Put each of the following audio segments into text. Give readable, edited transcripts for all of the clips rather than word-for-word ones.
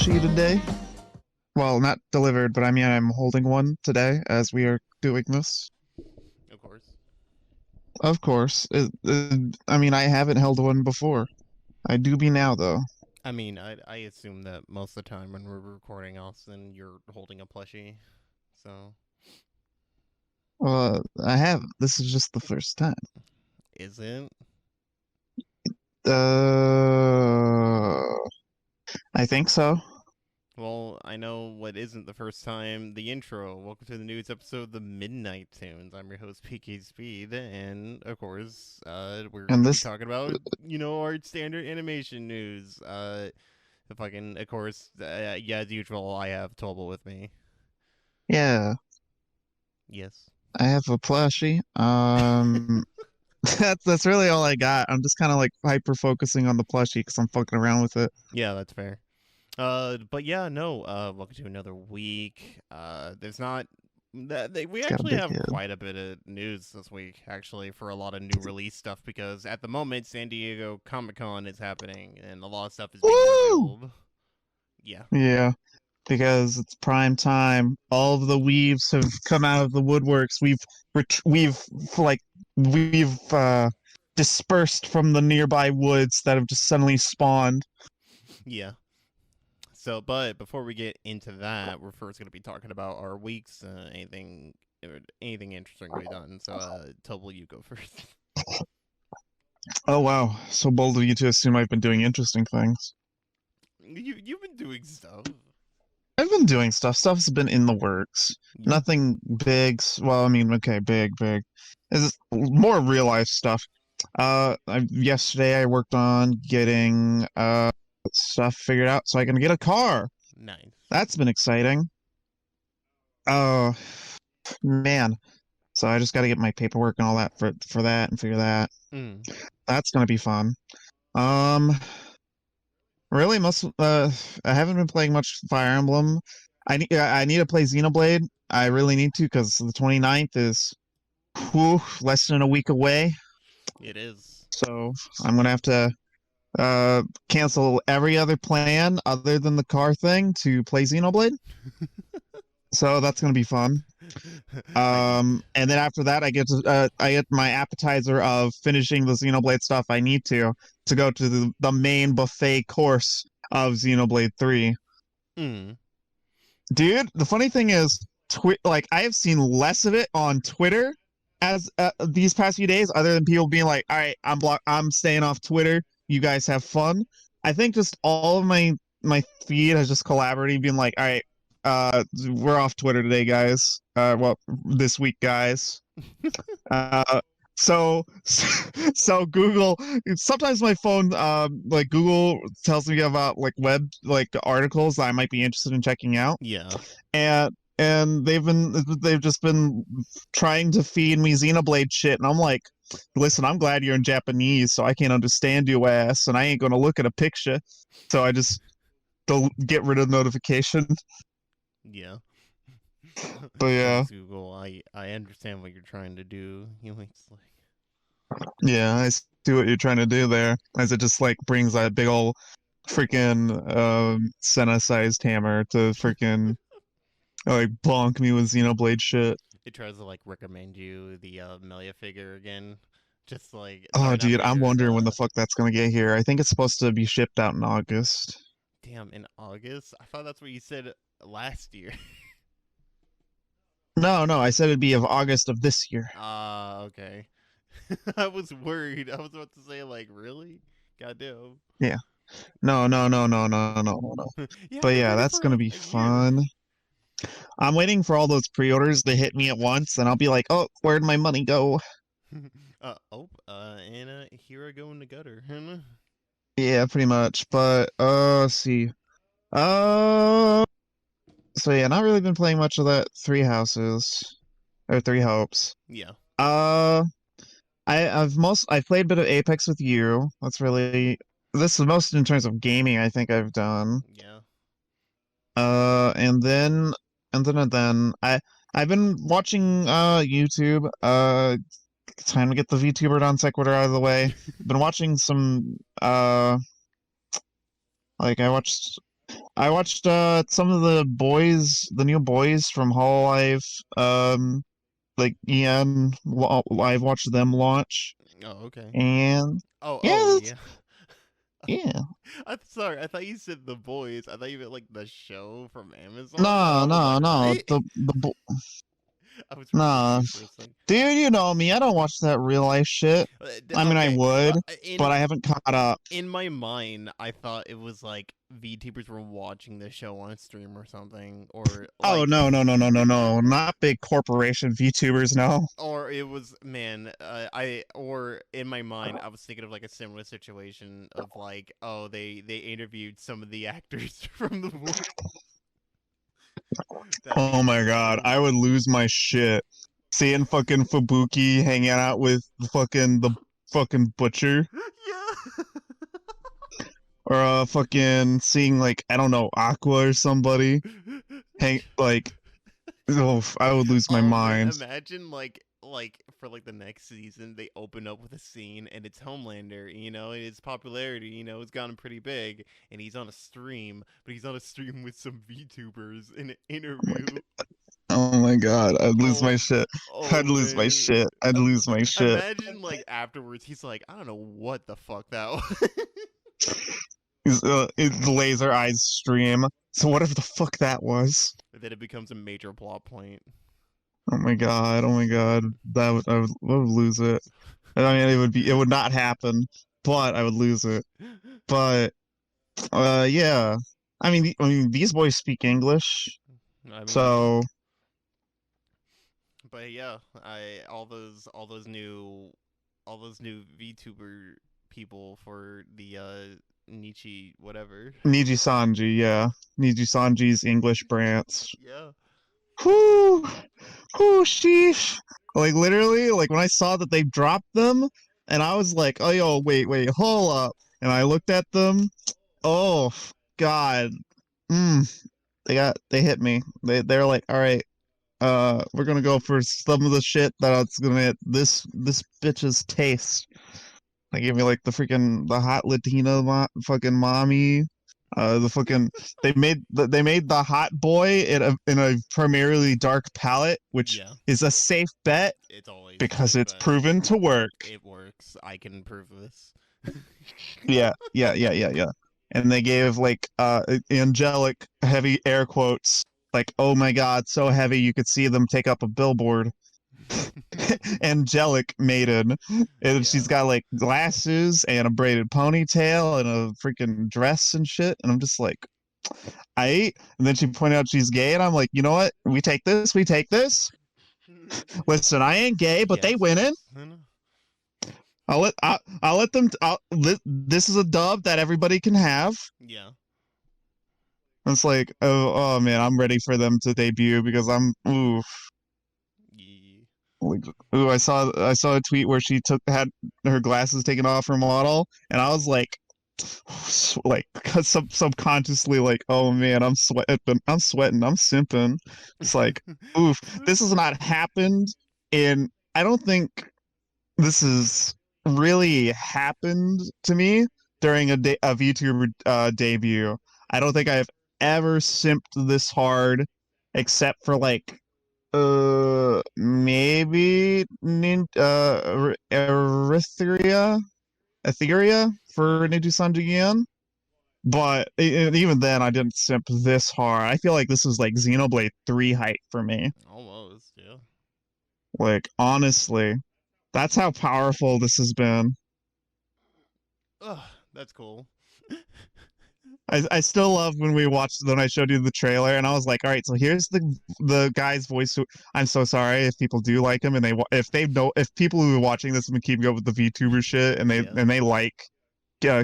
plushie today. Well, not delivered, but I mean I'm holding one today as we are doing this. Of course. Of course. I mean, I haven't held one before. I do be now, though. I mean, I assume that most of the time when we're recording Austin, you're holding a plushie. So, I haven't. This is just the first time. is it? Uh, I think so. Well, I know what isn't the first time. The intro. Welcome to the news episode of the Midnight Toons. I'm your host, PK Speed, and of course, we're And going to be this, talking about, our standard animation news. If I can, of course, yeah, as usual, I have Toble with me. yeah, Yes. I have a plushie. That's really all I got. I'm just kind of like hyper focusing on the plushie because I'm fucking around with it. Yeah, that's fair. But yeah, no. Welcome to another week. There's not we It's got a actually big have head. quite a bit of news this week, actually, for a lot of new release stuff because at the moment San Diego Comic Con is happening and a lot of stuff is being Woo! revealed. Yeah. Yeah, because it's prime time. All of the weaves have come out of the woodworks. Like we've dispersed from the nearby woods that have just suddenly spawned. Yeah. So, but before we get into that, we're first going to be talking about our weeks, anything interesting we've done. So, Toble, you go first. Oh wow, so bold of you to assume I've been doing interesting things. You've been doing stuff. I've been doing stuff. Stuff's been in the works. Yeah. Nothing big. Well, I mean, okay, big. It's more real life stuff. Yesterday I worked on getting stuff figured out so I can get a car. Nice. That's been exciting. Oh man. So I just got to get my paperwork and all that for that and figure that. Mm. That's gonna be fun. Um, really, I haven't been playing much Fire Emblem. I need to play Xenoblade. I really need to because the 29th is less than a week away. It is. So I'm gonna have to cancel every other plan other than the car thing to play Xenoblade. So that's gonna be fun. And then after that, I get my appetizer of finishing the Xenoblade stuff I need to go to the main buffet course of Xenoblade 3. Mm. Dude, the funny thing is, like I have seen less of it on Twitter as these past few days, other than people being like, "All right, I'm staying off Twitter. You guys have fun." I think just all of my feed has just collaborated, being like, "All right, we're off Twitter today, guys. Well, this week, guys." Uh, so Google. Sometimes my phone, like Google, tells me about like like articles that I might be interested in checking out, Yeah. and they've just been trying to feed me Xenoblade shit, and I'm like, listen, I'm glad you're in Japanese, so I can't understand you ass, and I ain't gonna look at a picture, so I just don't get rid of notification. Yeah. But yeah, Thanks, Google. I understand what you're trying to do. It's like yeah, I see what you're trying to do there, as it just like brings that big old freaking Senna-sized hammer to freaking like bonk me with Xenoblade shit. it tries to like recommend you the Melia figure again. Just like Oh, sorry, not dude, I'm figure. wondering when the The fuck that's gonna get here. I think it's supposed to be shipped out in August. damn in August. I thought that's what you said last year. No, I said it'd be of August of this year. Okay. I was worried. I was about to say like, really? Goddamn. Yeah. No. You have But been yeah, waiting that's for gonna like be a year. fun. I'm waiting for all those pre-orders to hit me at once, and I'll be like, oh, where'd my money go? And here I go in the gutter. Yeah, pretty much. But let's see. Uh, so yeah, not really been playing much of that Three Houses or Three Hopes. Yeah. Uh, I've played a bit of Apex with you. This is most in terms of gaming I think I've done. Yeah. And then I've been watching YouTube. Time to get the VTuber non sequitur out of the way. Been watching some like I watched I watched some of the boys, the new boys from Hololive. Like I've watched them launch, Oh, okay. and Oh, yeah, yeah. yeah. I'm sorry. I thought you said The Boys. I thought you meant like the show from Amazon. I No, was no, like, no. what? The I was really nah, confused for a second. dude, you know me. I don't watch that real life shit. I mean, I Okay, would, but in I haven't caught up. my mind, I thought it was like VTubers were watching the show on a stream or something, or Oh like, no, no, no, no, no, no. Not big corporation VTubers, no. or it was man, or in my mind, I was thinking of like a similar situation of like, oh, they interviewed some of the actors from the movie. That'd be Oh my god, so I would funny. lose my shit. Seeing fucking Fubuki hanging out with the fucking butcher, Yeah. or fucking seeing like I don't know Aqua or somebody hang like oh I would lose my Oh man, mind. imagine like for like the next season they open up with a scene and it's Homelander, his popularity, has gotten pretty big and he's on a stream, but he's on a stream with some VTubers in an interview. Oh my god, I'd lose my Oh, shit. I'd oh lose my man. shit. I'd Im- lose my shit. Imagine like afterwards he's like, I don't know what the fuck that was. It's the laser eyes stream. So whatever the fuck that was. Then it becomes a major plot point. Oh my god. Oh my god. I would lose it. I mean, it would not happen, but I would lose it. But yeah. I mean, these boys speak English, I mean, yeah. so But yeah, I all those new VTuber people for the Nietzsche whatever. Niji Sanji, yeah, Niji Sanji's English branch. Yeah. Whoo, whoo, sheesh. Like literally, like when I saw that they dropped them, and I was like, oh yo, wait, hold up, and I looked at them. Oh God, they hit me. They're like, all right, we're gonna go for some of the shit that's gonna hit this bitch's taste. They gave me like the hot Latina fucking mommy. The fucking they made the hot boy in a primarily dark palette, which Yeah. is a safe bet It's always a because safe it's bet. proven to work. It works. I can prove this. Yeah. And they gave like angelic heavy air quotes like oh my god, so heavy you could see them take up a billboard. Angelic maiden. And she's Yeah. got like glasses and a braided ponytail and a freaking dress and shit. And I'm just like, I ate. And then she pointed out she's gay, and I'm like, you know what? We take this. We take this. Listen, I ain't gay, but they Yes, winning. yes. I know. I'll let them. This is a dub that everybody can have. Yeah. It's like, oh man, I'm ready for them to debut because I'm ooh. Yeah. Like, ooh, I saw a tweet where she had her glasses taken off her model, and I was like subconsciously like, oh man, I'm sweating, I'm simping. It's like, oof, this has not happened in. I don't think this has really happened to me during a VTuber debut. I don't think I've ever simped this hard, except for like maybe Etheria for Yeah. Ninja Sanjian. But even then, I didn't simp this hard. I feel like this was like Xenoblade 3 height for me. Almost. Yeah. Like, honestly, that's how powerful this has been. Ugh, that's cool. I still love when I showed you the trailer and I was like, all right, so here's the guy's voice who I'm so sorry if people do like him and if people who are watching this have been keeping up with the VTuber shit and Yeah. they like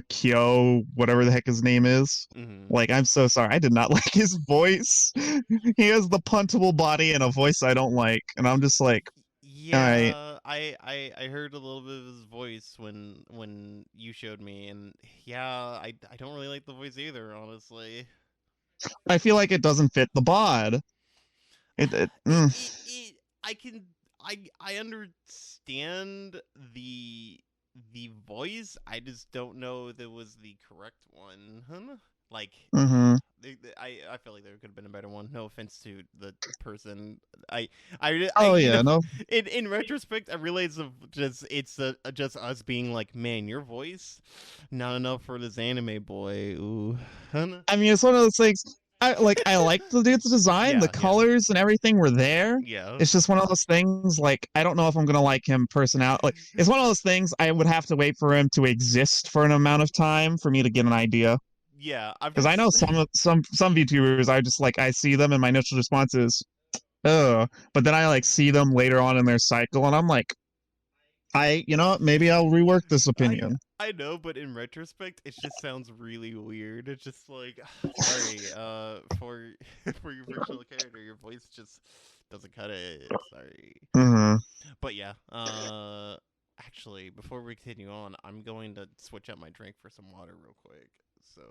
Kyo, whatever the heck his name is. Mm-hmm. Like, I'm so sorry. I did not like his voice. He has the puntable body and a voice I don't like. And I'm just like, all right. Yeah, I heard a little bit of his voice when you showed me, and yeah, I don't really like the voice either, honestly. I feel like it doesn't fit the bod. It, it It mm. it, it I can I understand the voice. I just don't know if it was the correct one. Huh? Like, Mm-hmm. I feel like there could have been a better one. No offense to the person. I Oh you know, yeah, no. in retrospect, I realize of just it's just us being like, man, your voice not enough for this anime boy. Ooh, I mean, it's one of those things. I like the dude's design. The yeah, yeah, colors and everything were there. yeah, It's just one of those things. Like I don't know if I'm gonna like him personality. Like it's one of those things. I would have to wait for him to exist for an amount of time for me to get an idea. yeah. I'm Because I just know some VTubers, I just like I see them and my initial response is, oh, but then I like see them later on in their cycle and I'm like, you know what, maybe I'll rework this I opinion. I know, but in retrospect, it just sounds really weird. It's just like, sorry, for for your fictional character, your voice just doesn't cut it. Sorry, Hmm. but yeah. Actually, before we continue on, I'm going to switch out my drink for some water real quick. So,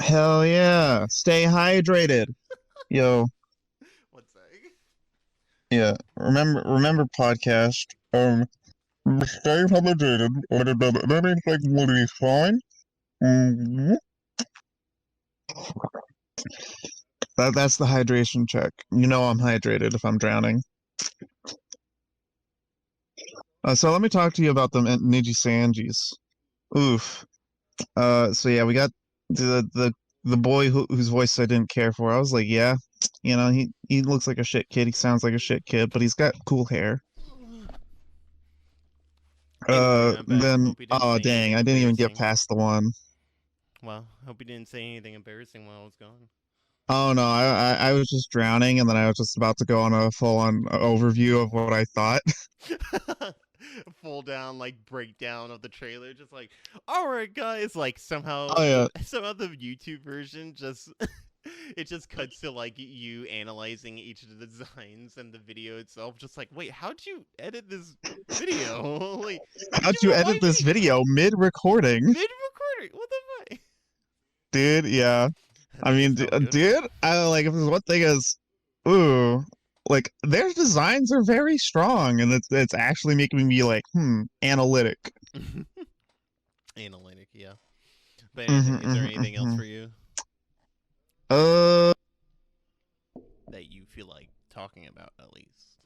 Hell yeah, stay hydrated, yo. one sec. Yeah, remember podcast. Stay hydrated. That means like will be fine. Mhm. That's the hydration check. You know I'm hydrated if I'm drowning. So let me talk to you about the Niji Sanjis. Oof. So yeah, we got the boy whose voice I didn't care for. I was like, yeah, you know, he looks like a shit kid. He sounds like a shit kid, but he's got cool hair. Anyway, I'm back. Then Hope you didn't oh say dang, anything I didn't even get embarrassing. past the one. Well, hope you didn't say anything embarrassing while I was gone. Oh no, I was just drowning, and then I was just about to go on a full on overview of what I thought. Full down like breakdown of the trailer, just like, all right, guys. Like somehow Oh the yeah, somehow the YouTube version just it just cuts to like you analyzing each of the designs and the video itself. Just like, wait, how'd you edit this video? Like, could how'd you you edit remind this me? video mid recording, Mid recording, what the fuck? dude? Yeah, I That mean, just felt good. dude, I like if there's one thing is, ooh, like their designs are very strong, and it's actually making me like, analytic. Analytic, yeah. But Hmm, anything, is there hmm, anything else hmm. for you Uh, that you feel like talking about at least?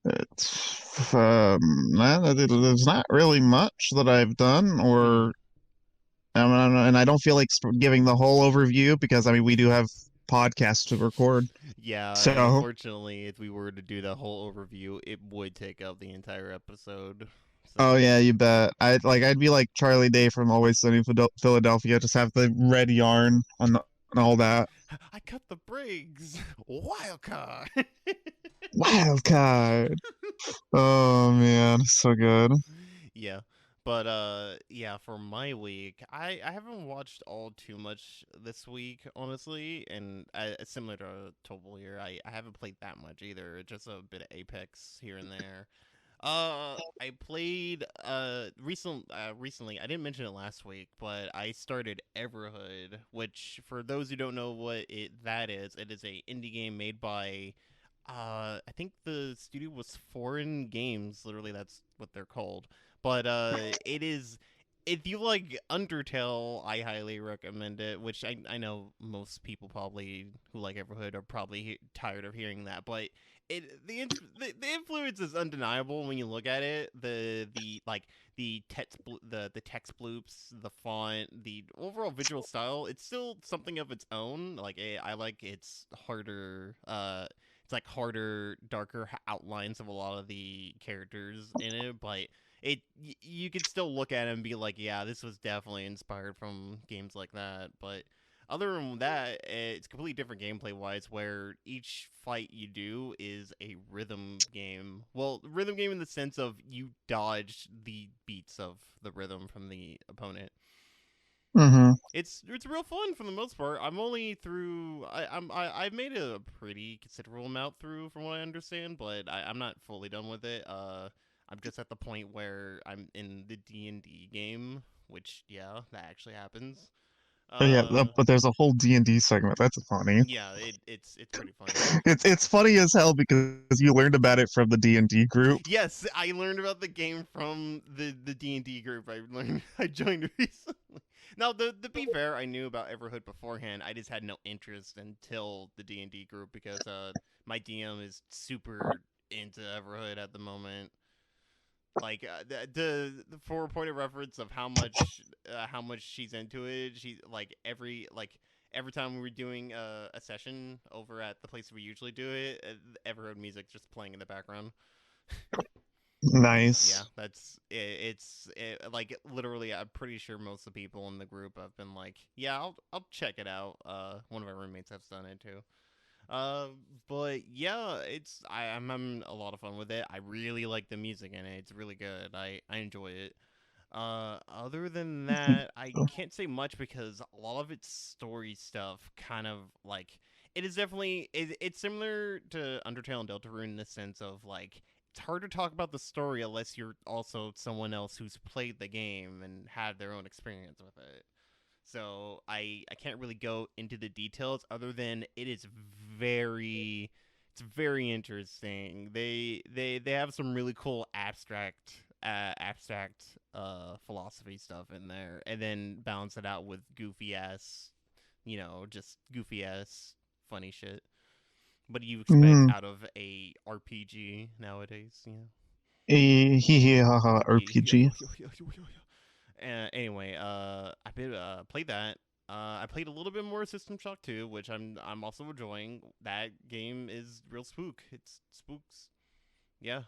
it's there's not really much that I've done, Hmm. or and I don't feel like giving the whole overview because I mean we do have podcasts to record. Yeah, and So, unfortunately, if we were to do the whole overview, it would take up the entire episode. oh So, yeah, you bet. I'd be like Charlie Day from Always Sunny in Philadelphia, just have the red yarn and all that. I cut the Briggs. Wild card. Wild card. Oh man, so good. Yeah. But yeah, for my week, I haven't watched all too much this week, honestly, and similar to Toble here, I haven't played that much either. Just a bit of Apex here and there. I played recently. I didn't mention it last week, but I started Everhood, which for those who don't know what that is, it is a indie game made by I think the studio was Foreign Games. Literally, that's what they're called. But it is. If you like Undertale, I highly recommend it. Which I know most people probably who like Everhood are probably tired of hearing that, but the influence is undeniable when you look at it. The like the text bloops, the font, the overall visual style. It's still something of its own. Like I like its harder it's like harder, darker outlines of a lot of the characters in it, but you could still look at it and be like, yeah, this was definitely inspired from games like that. But other than that, it's completely different gameplay wise, where each fight you do is a rhythm game. Well, rhythm game in the sense of you dodge the beats of the rhythm from the opponent. Mm-hmm. It's real fun for the most part. I'm only through. I've made a pretty considerable amount through, from what I understand, but I'm not fully done with it. I'm just at the point where I'm in the D&D game, which yeah, that actually happens. Oh, yeah, Uh, but there's a whole D&D segment. That's funny. yeah, it's pretty funny. It's funny as hell because you learned about it from the D&D group. Yes, I learned about the game from the D&D group. I joined recently. Now, to be fair, I knew about Everhood beforehand. I just had no interest until the D&D group because my DM is super into Everhood at the moment. Like for a point of reference of how much she's into it, she every time we were doing a session over at the place we usually do it, Everhood music just playing in the background. Yeah, Nice. like literally. I'm pretty sure most of the people in the group have been like, yeah, I'll check it out. One of our roommates has done it too. Uh, but yeah, I'm having a lot of fun with it. I really like the music in it. It's really good. I enjoy it. Other than that, I can't say much because a lot of its story stuff kind of like it is definitely it's similar to Undertale and Deltarune in the sense of like it's hard to talk about the story unless you're also someone else who's played the game and had their own experience with it. So I can't really go into the details other than it is very it's very interesting. They have some really cool abstract philosophy stuff in there, and then balance it out with goofy ass, just goofy ass funny shit. What do you expect Mm, out of a RPG nowadays? hee hee ha ha RPG. Anyway, played that. I played a little bit more System Shock 2, which I'm also enjoying. That game is real spook. It's spooks. Yeah,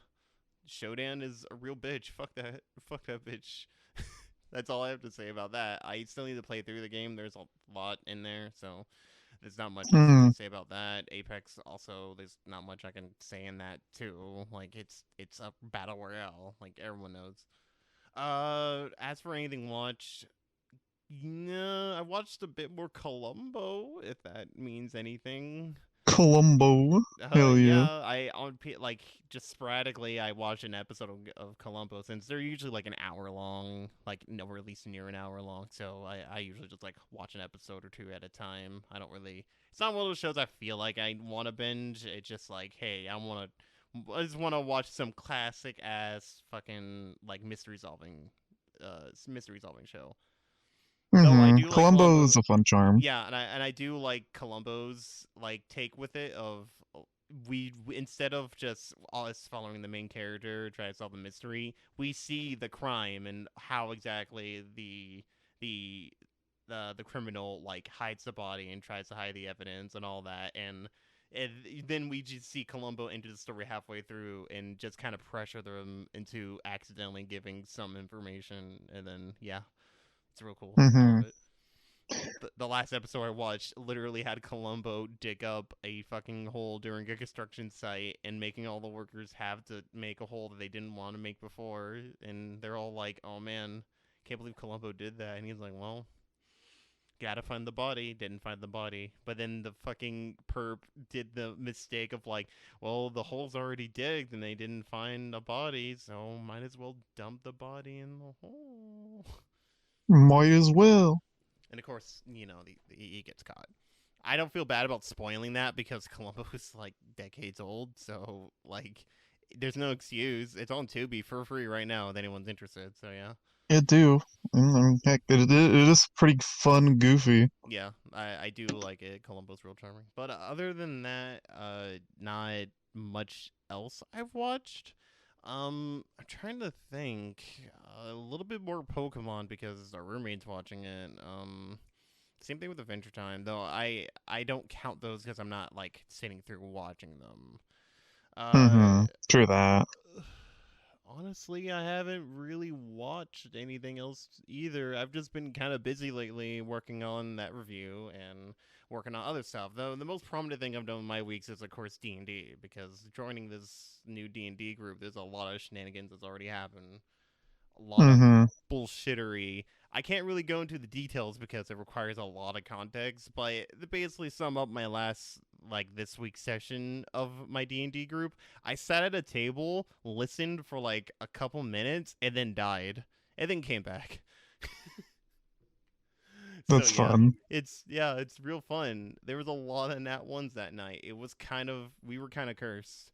Shodan is a real bitch. Fuck that. Fuck that bitch. That's all I have to say about that. I still need to play through the game. There's a lot in there, so there's not much to Mm, really say about that. Apex also, there's not much I can say in that too. Like it's a battle royale, like everyone knows. As for anything watched, no, I watched a bit more Columbo, if that means anything. Columbo. Hell Yeah, yeah. like just sporadically I watch an episode of Columbo since they're usually like an hour long, like no, or at least near an hour long. So I usually just like watch an episode or two at a time. I don't really. It's not one of those shows I feel like I want to binge. It's just like, hey, I just want to watch some classic ass fucking like mystery solving show. Though I do like Columbo Columbo. is a fun charm. Yeah, and I do like Columbo's like take with it of we instead of just us following the main character try to solve the mystery, we see the crime and how exactly the the criminal like hides the body and tries to hide the evidence and all that and then we just see Columbo into the story halfway through and just kind of pressure them into accidentally giving some information and then yeah, it's real cool. I love Mm-hmm. it. The last episode I watched literally had Columbo dig up a fucking hole during a construction site and making all the workers have to make a hole that they didn't want to make before. And they're all like, oh man, can't believe Columbo did that. And he's like, well, gotta find the body. Didn't find the body. But then the fucking perp did the mistake of like, well, the hole's already digged and they didn't find a body, so might as well dump the body in the hole. Might as well. And of course, he gets caught. I don't feel bad about spoiling that because Columbo is like decades old, so like there's no excuse. It's on Tubi for free right now if anyone's interested. So yeah. It do. Heck, it is pretty fun, goofy. Yeah, I do like it. Columbo's real charming. But other than that, not much else I've watched. I'm trying to think a little bit more Pokemon because our roommate's watching it. Same thing with Adventure Time, though I don't count those because I'm not like sitting through watching them. Uh, True that. Honestly, I haven't really watched anything else either. I've just been kind of busy lately working on that review and working on other stuff. Though the most prominent thing I've done in my weeks is, of course, D&D, because joining this new D&D group, there's a lot of shenanigans that's already happened. A lot of Mm-hmm. bullshittery. I can't really go into the details because it requires a lot of context, but to basically sum up my last like this week's session of my D&D group, I sat at a table, listened for like a couple minutes and then died and then came back. So That's yeah, fun. it's real fun. There was a lot of nat ones that night. It was we were kind of cursed.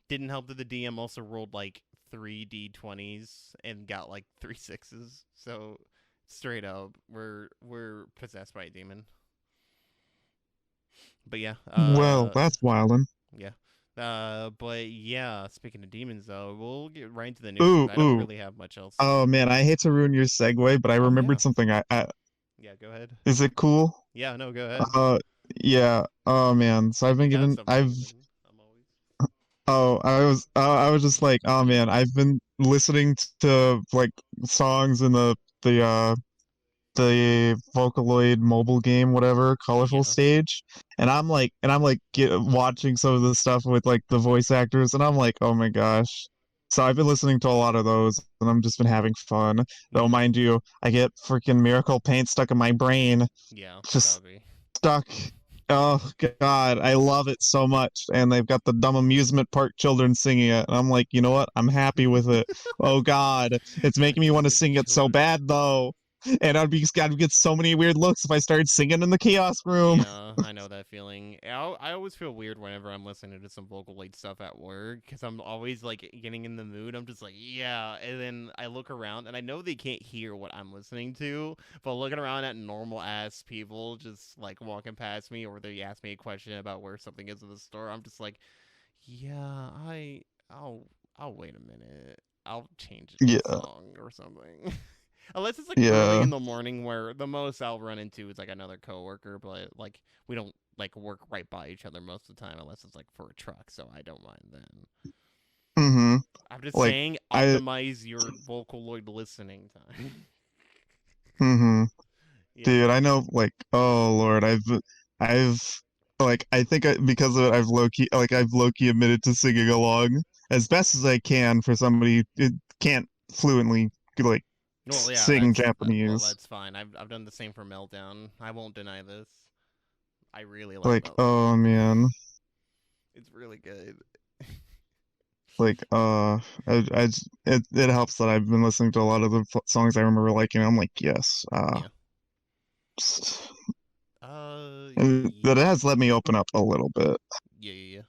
Didn't help that the DM also rolled like 3 D20s and got like 3 sixes. So straight up, we're possessed by a demon. But yeah, Well, that's wildin'. yeah. But yeah, speaking of demons though, we'll get right into the news because Ooh, I don't ooh. really have much else. Oh man, I hate to ruin your segue, but I Oh yeah, remembered something. yeah. Go ahead. Is it cool? Yeah, no, go ahead. Uh, yeah. Oh man. So I've If you been got getting. something, then I'm always. Oh, I was just like, oh man, I've been listening to like songs in the Vocaloid mobile game, whatever, colorful Yeah. stage, and I'm like watching some of the stuff with like the voice actors, and I'm like, oh my gosh. So I've been listening to a lot of those, and I'm just been having fun. Though, Mm-hmm. mind you, I get freaking Miracle Paint stuck in my brain, Yeah, just Cubby. stuck. Oh God, I love it so much. And they've got the dumb amusement park children singing it. And I'm like, you know what? I'm happy with it. Oh God, it's making me want to Animated sing it so children. bad though. And I'd get so many weird looks if I started singing in the kiosk room. Yeah, I know that feeling. I always feel weird whenever I'm listening to some Vocaloid stuff at work because I'm always like getting in the mood. I'm just like, yeah, and then I look around and I know they can't hear what I'm listening to, but looking around at normal ass people just like walking past me or they ask me a question about where something is in the store, I'm just like, yeah, I'll wait a minute. I'll change the Yeah, song or something. Unless it's like early yeah, in the morning where the most I'll run into is like another coworker, but like we don't like work right by each other most of the time unless it's like for a truck, so I don't mind then. mm-hmm. I'm just Like saying I, optimize your Vocaloid listening time. mm-hmm. Yeah. Dude, I know. Like, oh Lord, I've, like, I think because of it, I've low key admitted to singing along as best as I can for somebody who can't fluently like Well, yeah, sing Japanese. that's fine. I've done the same for Meltdown. I won't deny this. I really like Like, Meltdown. oh man, It's really good. like, it helps that I've been listening to a lot of the songs I remember liking. I'm like, yes, Yeah. just- that Yeah. it has let me open up a little bit. Yeah, yeah, yeah.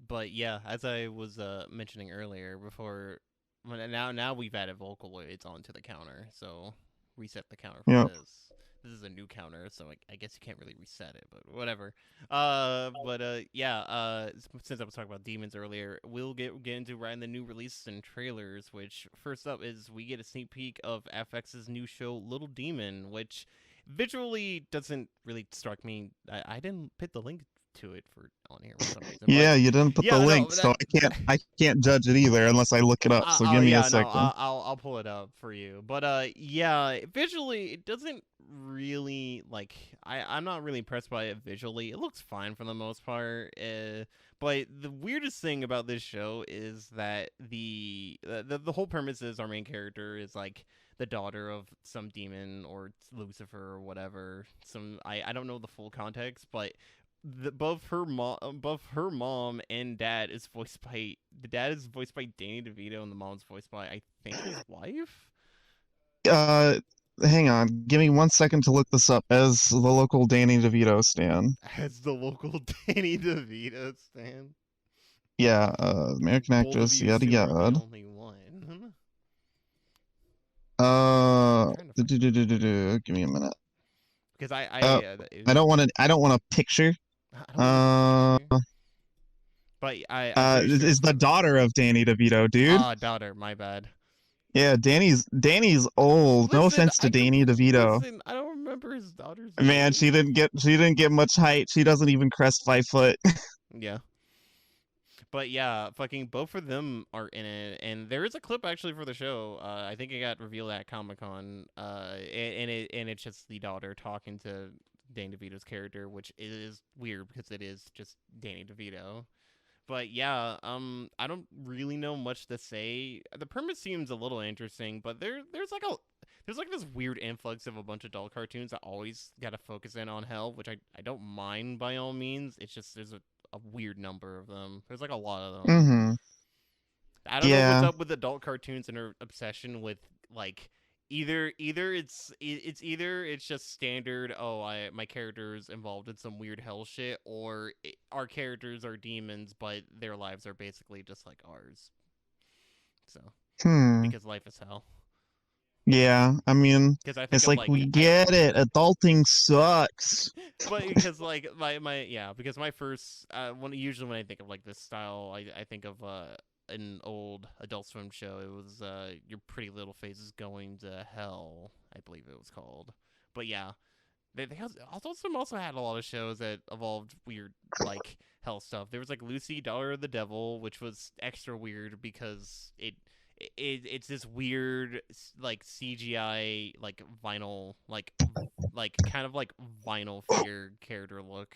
But yeah, as I was mentioning earlier, before now we've added Vocaloids onto the counter, so reset the counter for Yeah, this. This is a new counter, so I guess you can't really reset it, but whatever. Yeah. Since I was talking about demons earlier, we'll get into right in the new releases and trailers. Which first up is we get a sneak peek of FX's new show, Little Demon, which visually doesn't really strike me. I didn't put the link to it for on here for some reason, but yeah, you didn't put the yeah, no, link, so I can't judge it either unless I look it up. So give me a yeah, no, second. I'll pull it up for you. But yeah, visually it doesn't really like I'm not really impressed by it visually. It looks fine for the most part. But the weirdest thing about this show is that the whole premise is our main character is like the daughter of some demon or Lucifer or whatever. I don't know the full context, but both her mom and dad is voiced by the dad is voiced by Danny DeVito and the mom's voiced by I think his wife. Uh, Hang on, give me 1 second to look this up as the local Danny DeVito stan. As the local Danny DeVito stan. Yeah, American Bold of actress, you yada assuming the yada. only one. I'm Uh, trying to find Give me a minute. because Uh, I don't want a picture. I don't want a Uh, picture, but I'm pretty it sure is the daughter of Danny DeVito, dude. daughter. My bad. Yeah, Danny's old. No Listen, offense to Danny DeVito. listen. I don't remember his daughter's Man, name. she didn't get much height. She doesn't even crest 5 foot. Yeah. But yeah, fucking both of them are in it, and there is a clip actually for the show. I think it got revealed at Comic Con. And it's just the daughter talking to Danny DeVito's character, which is weird because it is just Danny DeVito. But yeah, I don't really know much to say. The premise seems a little interesting, but there's like this weird influx of a bunch of adult cartoons that always gotta focus in on hell, which I don't mind by all means. It's just there's a weird number of them. There's like a lot of them. Mm-hmm. I don't know what's Yeah. up with adult cartoons and their obsession with like either it's just standard my character's involved in some weird hell shit or our characters are demons but their lives are basically just like ours. So Hmm. because life is hell. Yeah, I mean, Because I think it's of like like we get it. Adulting sucks. but because like my yeah, because my first when usually when I think of like this style, I think of an old Adult Swim show. It was Your Pretty Little Face is Going to Hell, I believe it was called. But yeah, Adult Swim also had a lot of shows that evolved weird like hell stuff. There was like Lucy, Daughter of the Devil, which was extra weird because it's this weird like CGI like vinyl like kind of like vinyl figure character look.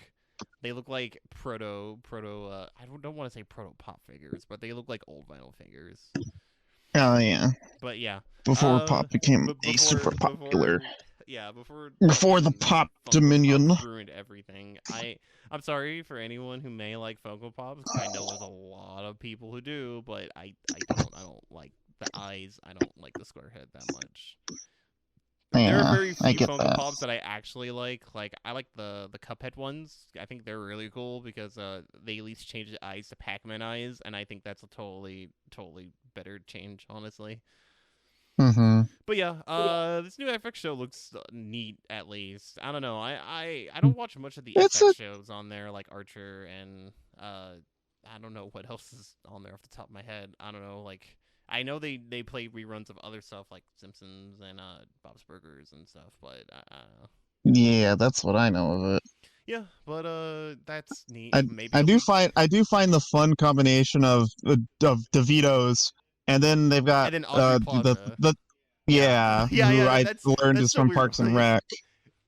They look like proto. I don't want to say proto pop figures, but they look like old vinyl figures. Oh yeah. But yeah, Before uh, pop became but a super popular. yeah, before Before the fucking pop Funko dominion. Pops ruined everything. I'm sorry for anyone who may like Funko Pops because I know there's a lot of people who do, but I don't like the eyes. I don't like the square head that much. There are Yeah, very I few get Funko that. Pops that I actually like. Like I like the Cuphead ones. I think they're really cool because they at least change the eyes to Pac-Man eyes, and I think that's a totally better change, honestly. Mm-hmm. But yeah, this new FX show looks neat. At least I don't know. I don't watch much of the It's FX a shows on there, like Archer and I don't know what else is on there off the top of my head. I don't know. Like I know they play reruns of other stuff like Simpsons and Bob's Burgers and stuff, but I don't know. yeah, that's what I know of it. Yeah, but that's neat. I Maybe it'll be I do find the fun combination of DeVito's, and then they've got and then Audrey Plaza. the Yeah, yeah, yeah. who I learned That's is so from weird. Parks and Rec.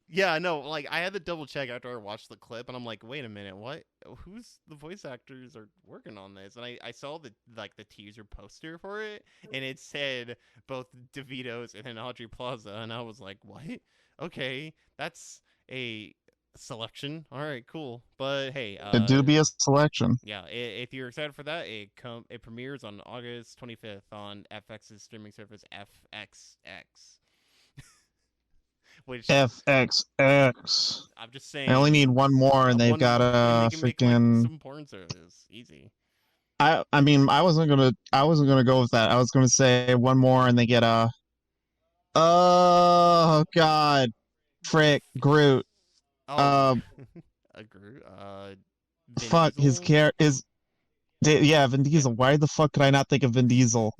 Yeah, no, like I had to double check after I watched the clip, and I'm like, wait a minute, what? Who's the voice actors are working on this? And I saw the like the teaser poster for it, and it said both DeVito's and then Audrey Plaza, and I was like, what? Okay, that's a selection. All right, cool. But hey, A dubious selection. yeah, if you're excited for that, it premieres on August 25th on FX's streaming service FXX, which FXX. I'm just I only saying need one more, and they've got and they a can make like freaking. some porn service easy. I mean, I wasn't gonna go with that. I was gonna say one more, and they get a. Oh God, frick, Groot. Oh, Uh, a Groot, Vin fuck his Diesel. care is. Yeah, Vin Diesel. Why the fuck could I not think of Vin Diesel?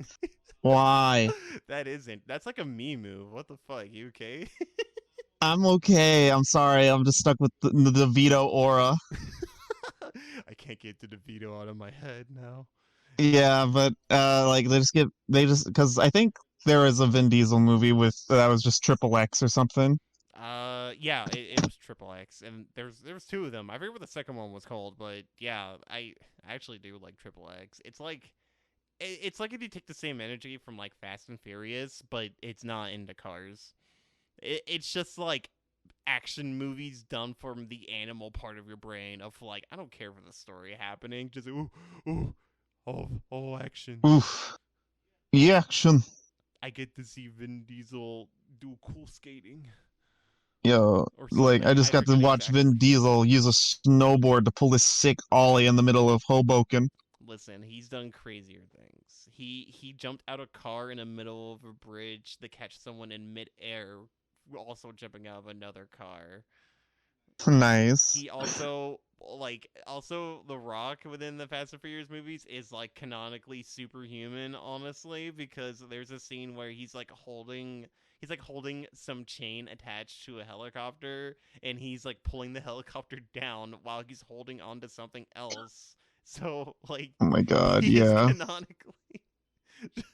Why? That isn't. That's like a me move. What the fuck? You okay? I'm okay. I'm sorry. I'm just stuck with the Vito aura. I can't get the DeVito out of my head now. Yeah, but like they just because I think there was a Vin Diesel movie with that was just Triple X or something. Yeah, it was Triple X, and there's two of them. I forget what the second one was called, but yeah, I actually do like Triple X. It's like if you take the same energy from like Fast and Furious, but it's not into cars. It's just like action movies done from the animal part of your brain of like I don't care for the story happening, just ooh, action. Oof. Yeah, action. I get to see Vin Diesel do cool skating Yo, or like I something. just I got to forget watch exactly. Vin Diesel use a snowboard to pull this sick ollie in the middle of Hoboken. Listen, he's done crazier things. He jumped out of a car in the middle of a bridge to catch someone in midair, also jumping out of another car. Nice. He also The Rock within the Fast and Furious movies is like canonically superhuman, honestly, because there's a scene where he's like holding some chain attached to a helicopter, and he's like pulling the helicopter down while he's holding onto something else. So like Oh my God, he's yeah. canonically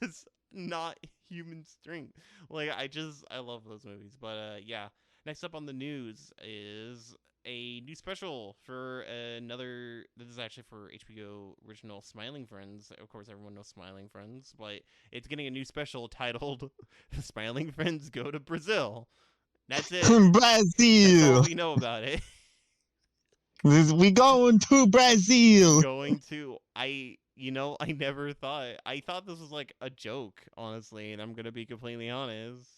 just not human strength. Like I love those movies. But yeah. Next up on the news is a new special for another. This is actually for HBO original Smiling Friends. Of course, everyone knows Smiling Friends, but it's getting a new special titled "Smiling Friends Go to Brazil." That's it. That's all Brazil. we know about it. We going to Brazil. Going to I never thought I thought this was like a joke, honestly, and I'm gonna be completely honest.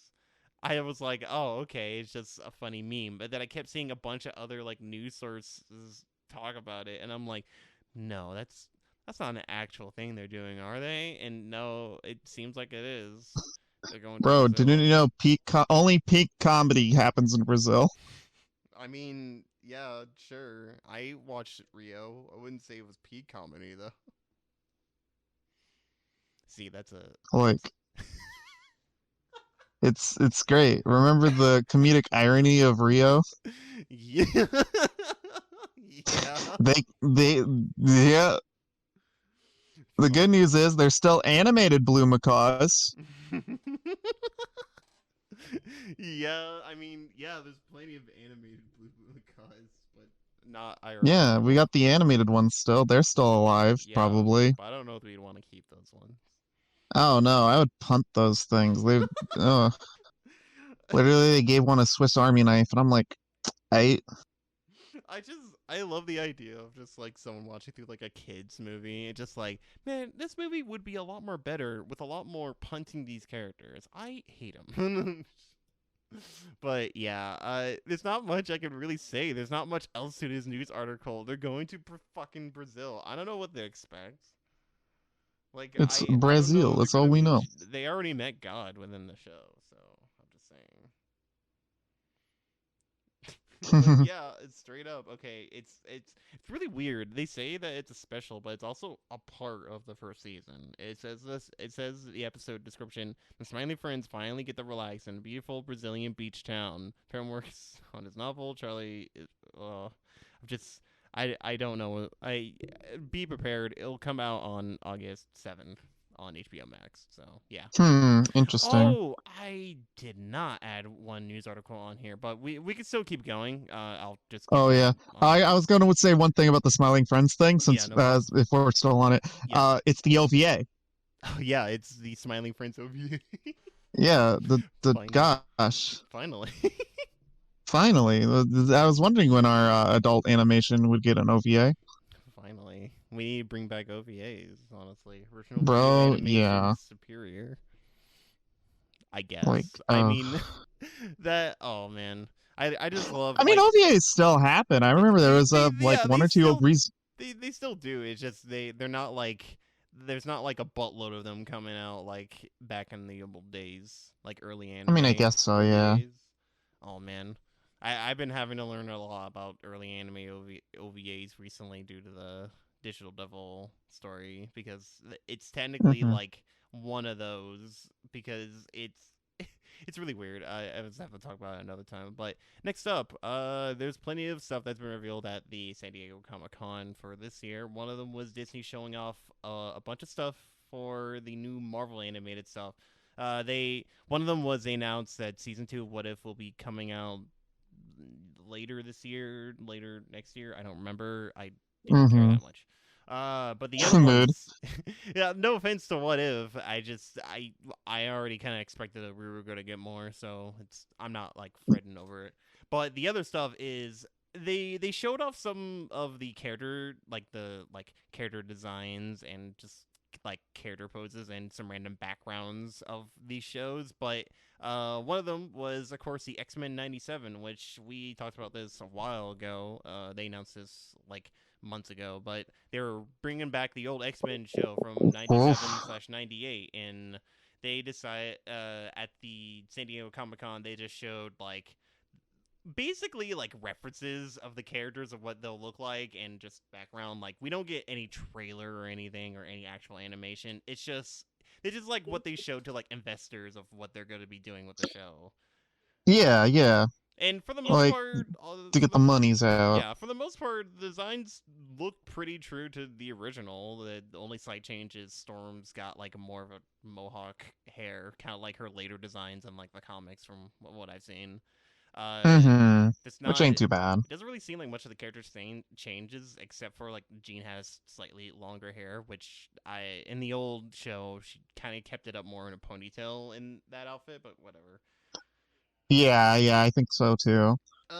I was like, oh, okay, it's just a funny meme. But then I kept seeing a bunch of other like news sources talk about it, and I'm like, no, that's not an actual thing they're doing, are they? And no, it seems like it is. They're going to Bro, didn't Brazil. you know only peak comedy happens in Brazil? I mean, yeah, sure. I watched Rio. I wouldn't say it was peak comedy though. See, that's Like, it's great. Remember the comedic irony of Rio? yeah. Yeah. They yeah. The good Fun. news is they're still animated blue macaws. Yeah, I mean, yeah, there's plenty of animated Blue guys, but not Yeah, we IRL. got the animated ones still. They're still alive, Yeah, probably. but I don't know if we'd want to keep those ones. Oh no, I would punt those things. Uh, literally they gave one a Swiss Army knife, and I'm like, I I love the idea of just like someone watching through like a kids movie and just like, man, this movie would be a lot more better with a lot more punting these characters. I hate them. But yeah, there's not much I can really say. There's not much else to this news article. They're going to fucking Brazil. I don't know what they expect. Like it's I don't know Brazil. if they're That's all gonna we meet. know. They already met God within the show, so I'm just saying. But yeah, it's straight up. Okay, it's really weird. They say that it's a special, but it's also a part of the first season. It says this. It says the episode description: the Smiley friends finally get to relax in a beautiful Brazilian beach town. Perrin works on his novel. Charlie, I'm just. I don't know. I be prepared. It'll come out on August 7th on HBO Max. So yeah. Interesting. Oh, I did not add one news article on here, but we can still keep going. I'll just give Oh one yeah. on I here. was going to say one thing about the Smiling Friends thing Yeah, since no problem. if we're still on it. Yeah. It's the OVA. Oh yeah, it's the Smiling Friends OVA. Yeah, the Finally. gosh. Finally. Finally. I was wondering when our adult animation would get an OVA. Finally. We need to bring back OVAs, honestly. Original video Bro, animation yeah. is superior. I Like guess. I mean that oh man. I just love I mean like OVAs still happen. I remember there was like yeah, one or two reasons. they still do. It's just they're not like there's not like a buttload of them coming out like back in the old days, like early I mean I anime guess so, yeah. OVAs. Oh man, I've been having to learn a lot about early anime OVAs recently due to the Digital Devil story because it's technically Hmm. like one of those because it's really weird. I was have to talk about it another time. But next up, there's plenty of stuff that's been revealed at the San Diego Comic-Con for this year. One of them was Disney showing off a bunch of stuff for the new Marvel animated stuff. One of them was they announced that season 2 of What If will be coming out later this year, later next year. I don't remember. I didn't care Hmm. that much. But the other Mood. ones, yeah, no offense to What If, I already kind of expected that we were gonna get more, so I'm not like fretting over it. But the other stuff is they showed off some of the character designs and just like character poses and some random backgrounds of these shows, but one of them was, of course, the X-Men '97, which we talked about this a while ago. They announced this like months ago, but they were bringing back the old X-Men show from '97 Oof. slash '98, and they decided at the San Diego Comic Con they just showed like basically like references of the characters of what they'll look like and just background. Like we don't get any trailer or anything or any actual animation. It's just like what they showed to like investors of what they're going to be doing with the show. Yeah, yeah. And for the most Like part, to get the monies out. yeah, for the most part, the designs look pretty true to the original. The only slight change is Storm's got like more of a mohawk hair, kind of like her later designs in like the comics from what I've seen. Uh, Hmm. it's Which not. ain't It too bad. doesn't really seem like much of the character's thing changes, except for like Jean has slightly longer hair, which I in the old show she kind of kept it up more in a ponytail in that outfit, but whatever. Yeah, yeah, I think so too.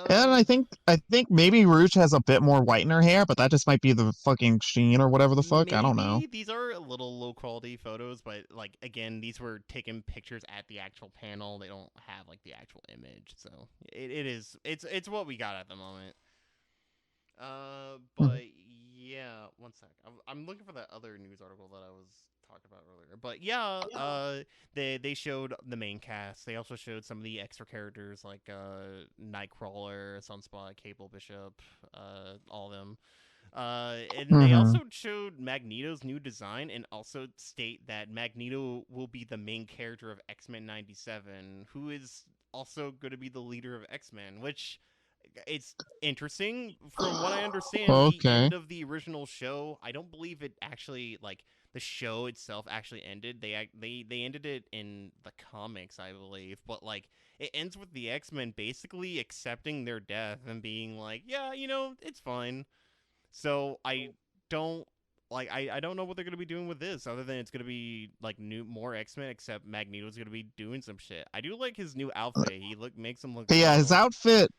And Uh, I think maybe Rouge has a bit more white in her hair, but that just might be the fucking sheen or whatever the fuck. I don't know. Maybe these are a little low quality photos, but like again, these were taken pictures at the actual panel. They don't have like the actual image, so it is it's what we got at the moment. Hmm. But Yeah, one sec. I'm looking for that other news article that I was talking about earlier. But yeah, they showed the main cast. They also showed some of the extra characters like Nightcrawler, Sunspot, Cable Bishop, all of them. And they Hmm. also showed Magneto's new design and also state that Magneto will be the main character of X-Men 97, who is also going to be the leader of X-Men, which it's interesting. From what I understand, the Okay. end of the original show, I don't believe it actually like the show itself actually ended. They ended it in the comics, I believe, but like it ends with the X-Men basically accepting their death and being like, yeah, it's fine. So I don't I don't know what they're gonna be doing with this, other than it's gonna be like more X-Men, except Magneto's gonna be doing some shit. I do like his new outfit. He makes him look But yeah, his real. outfit,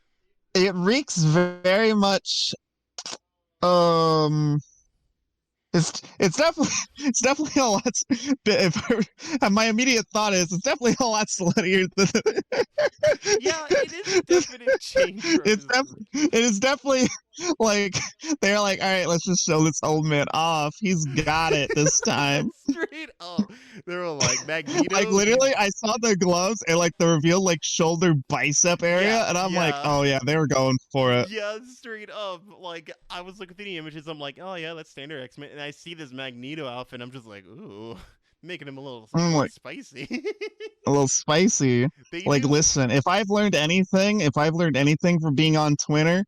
it reeks very much. Um, it's definitely it's definitely a lot. My immediate thought is it's definitely a lot sluttier than Yeah, it is a definite change from it's his it is definitely like they're like, all right, let's just show this old man off. He's got it this time. straight up. They were like Like Magneto. literally, I saw the gloves and like the reveal like shoulder bicep area, Yeah, and I'm like, yeah. oh yeah, they were going for it. Yeah, straight up. Like I was looking through the images, I'm like, oh yeah, that's standard X-Men, and I see this Magneto outfit, and I'm just like, ooh, making him a little I'm like spicy. a little spicy. They Like, do. listen, if I've learned anything from being on Twitter,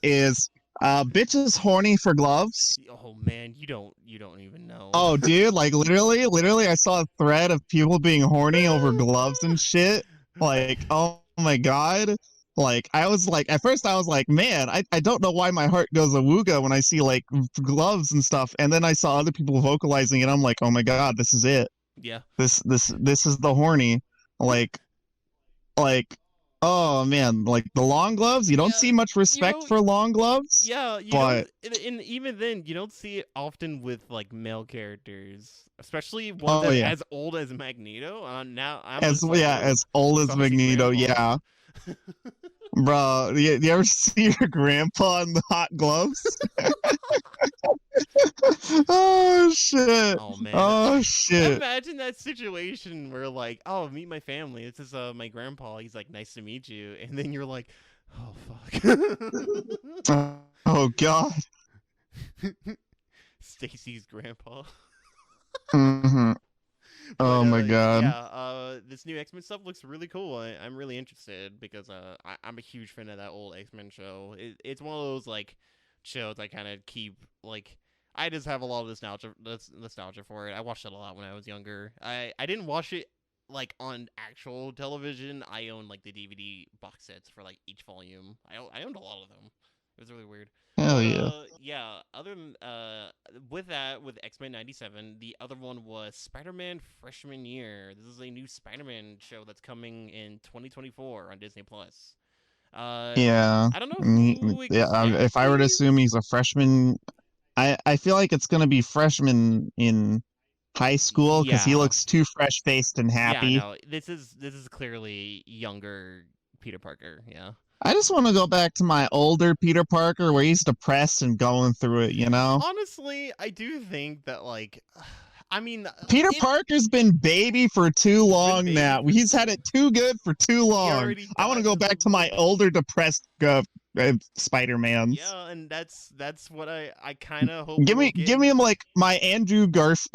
is bitches horny for gloves. Oh man, you don't even know. Oh, dude, like literally, I saw a thread of people being horny over gloves and shit. Like, oh my god. Like, I was like, at first I was like, man, I don't know why my heart goes awooga when I see like gloves and stuff. And then I saw other people vocalizing it. I'm like, oh my god, this is it. Yeah. This is the horny. Like, like, oh man, like the long gloves, you don't Yeah, see much you respect know, for long gloves, yeah, you but don't, and even then, you don't see it often with like male characters, especially ones oh yeah. as old as Magneto. Now I'm As just like, yeah, oh, as old as saucy Magneto, grandpa. yeah. Bro, you ever see your grandpa in the hot gloves? Oh shit. Oh man, Oh shit. imagine that situation where like, oh, meet my family. This is my grandpa. He's like, nice to meet you, and then you're like, oh fuck. Oh god. Stacy's grandpa. Hmm. But Oh my god. yeah, this new X Men stuff looks really cool. I'm really interested because I'm a huge fan of that old X Men show. It's one of those like shows I kind of keep like. I just have a lot of nostalgia for it. I watched it a lot when I was younger. I didn't watch it like on actual television. I owned like the DVD box sets for like each volume. I owned a lot of them. It was really weird. Hell But yeah. yeah, other than with that, with X-Men 97, the other one was Spider-Man Freshman Year. This is a new Spider-Man show that's coming in 2024 on Disney Plus. Uh Yeah. I don't know who Yeah, if I were to exactly. assume he's a freshman, I feel like it's gonna be freshman in high school because he Yeah. looks too fresh faced and Yeah, happy. no. This is clearly younger Peter Parker, yeah. I just want to go back to my older Peter Parker where he's depressed and going through it, you know? Honestly, I do think that like I mean, Peter it Parker's been baby for too he's been long baby now. for He's had it too good for too he long. already I want to died go as a back to my boy. older depressed Spider-Mans. Yeah, and that's what I kind of hope we will Give get. me him like my Andrew Garf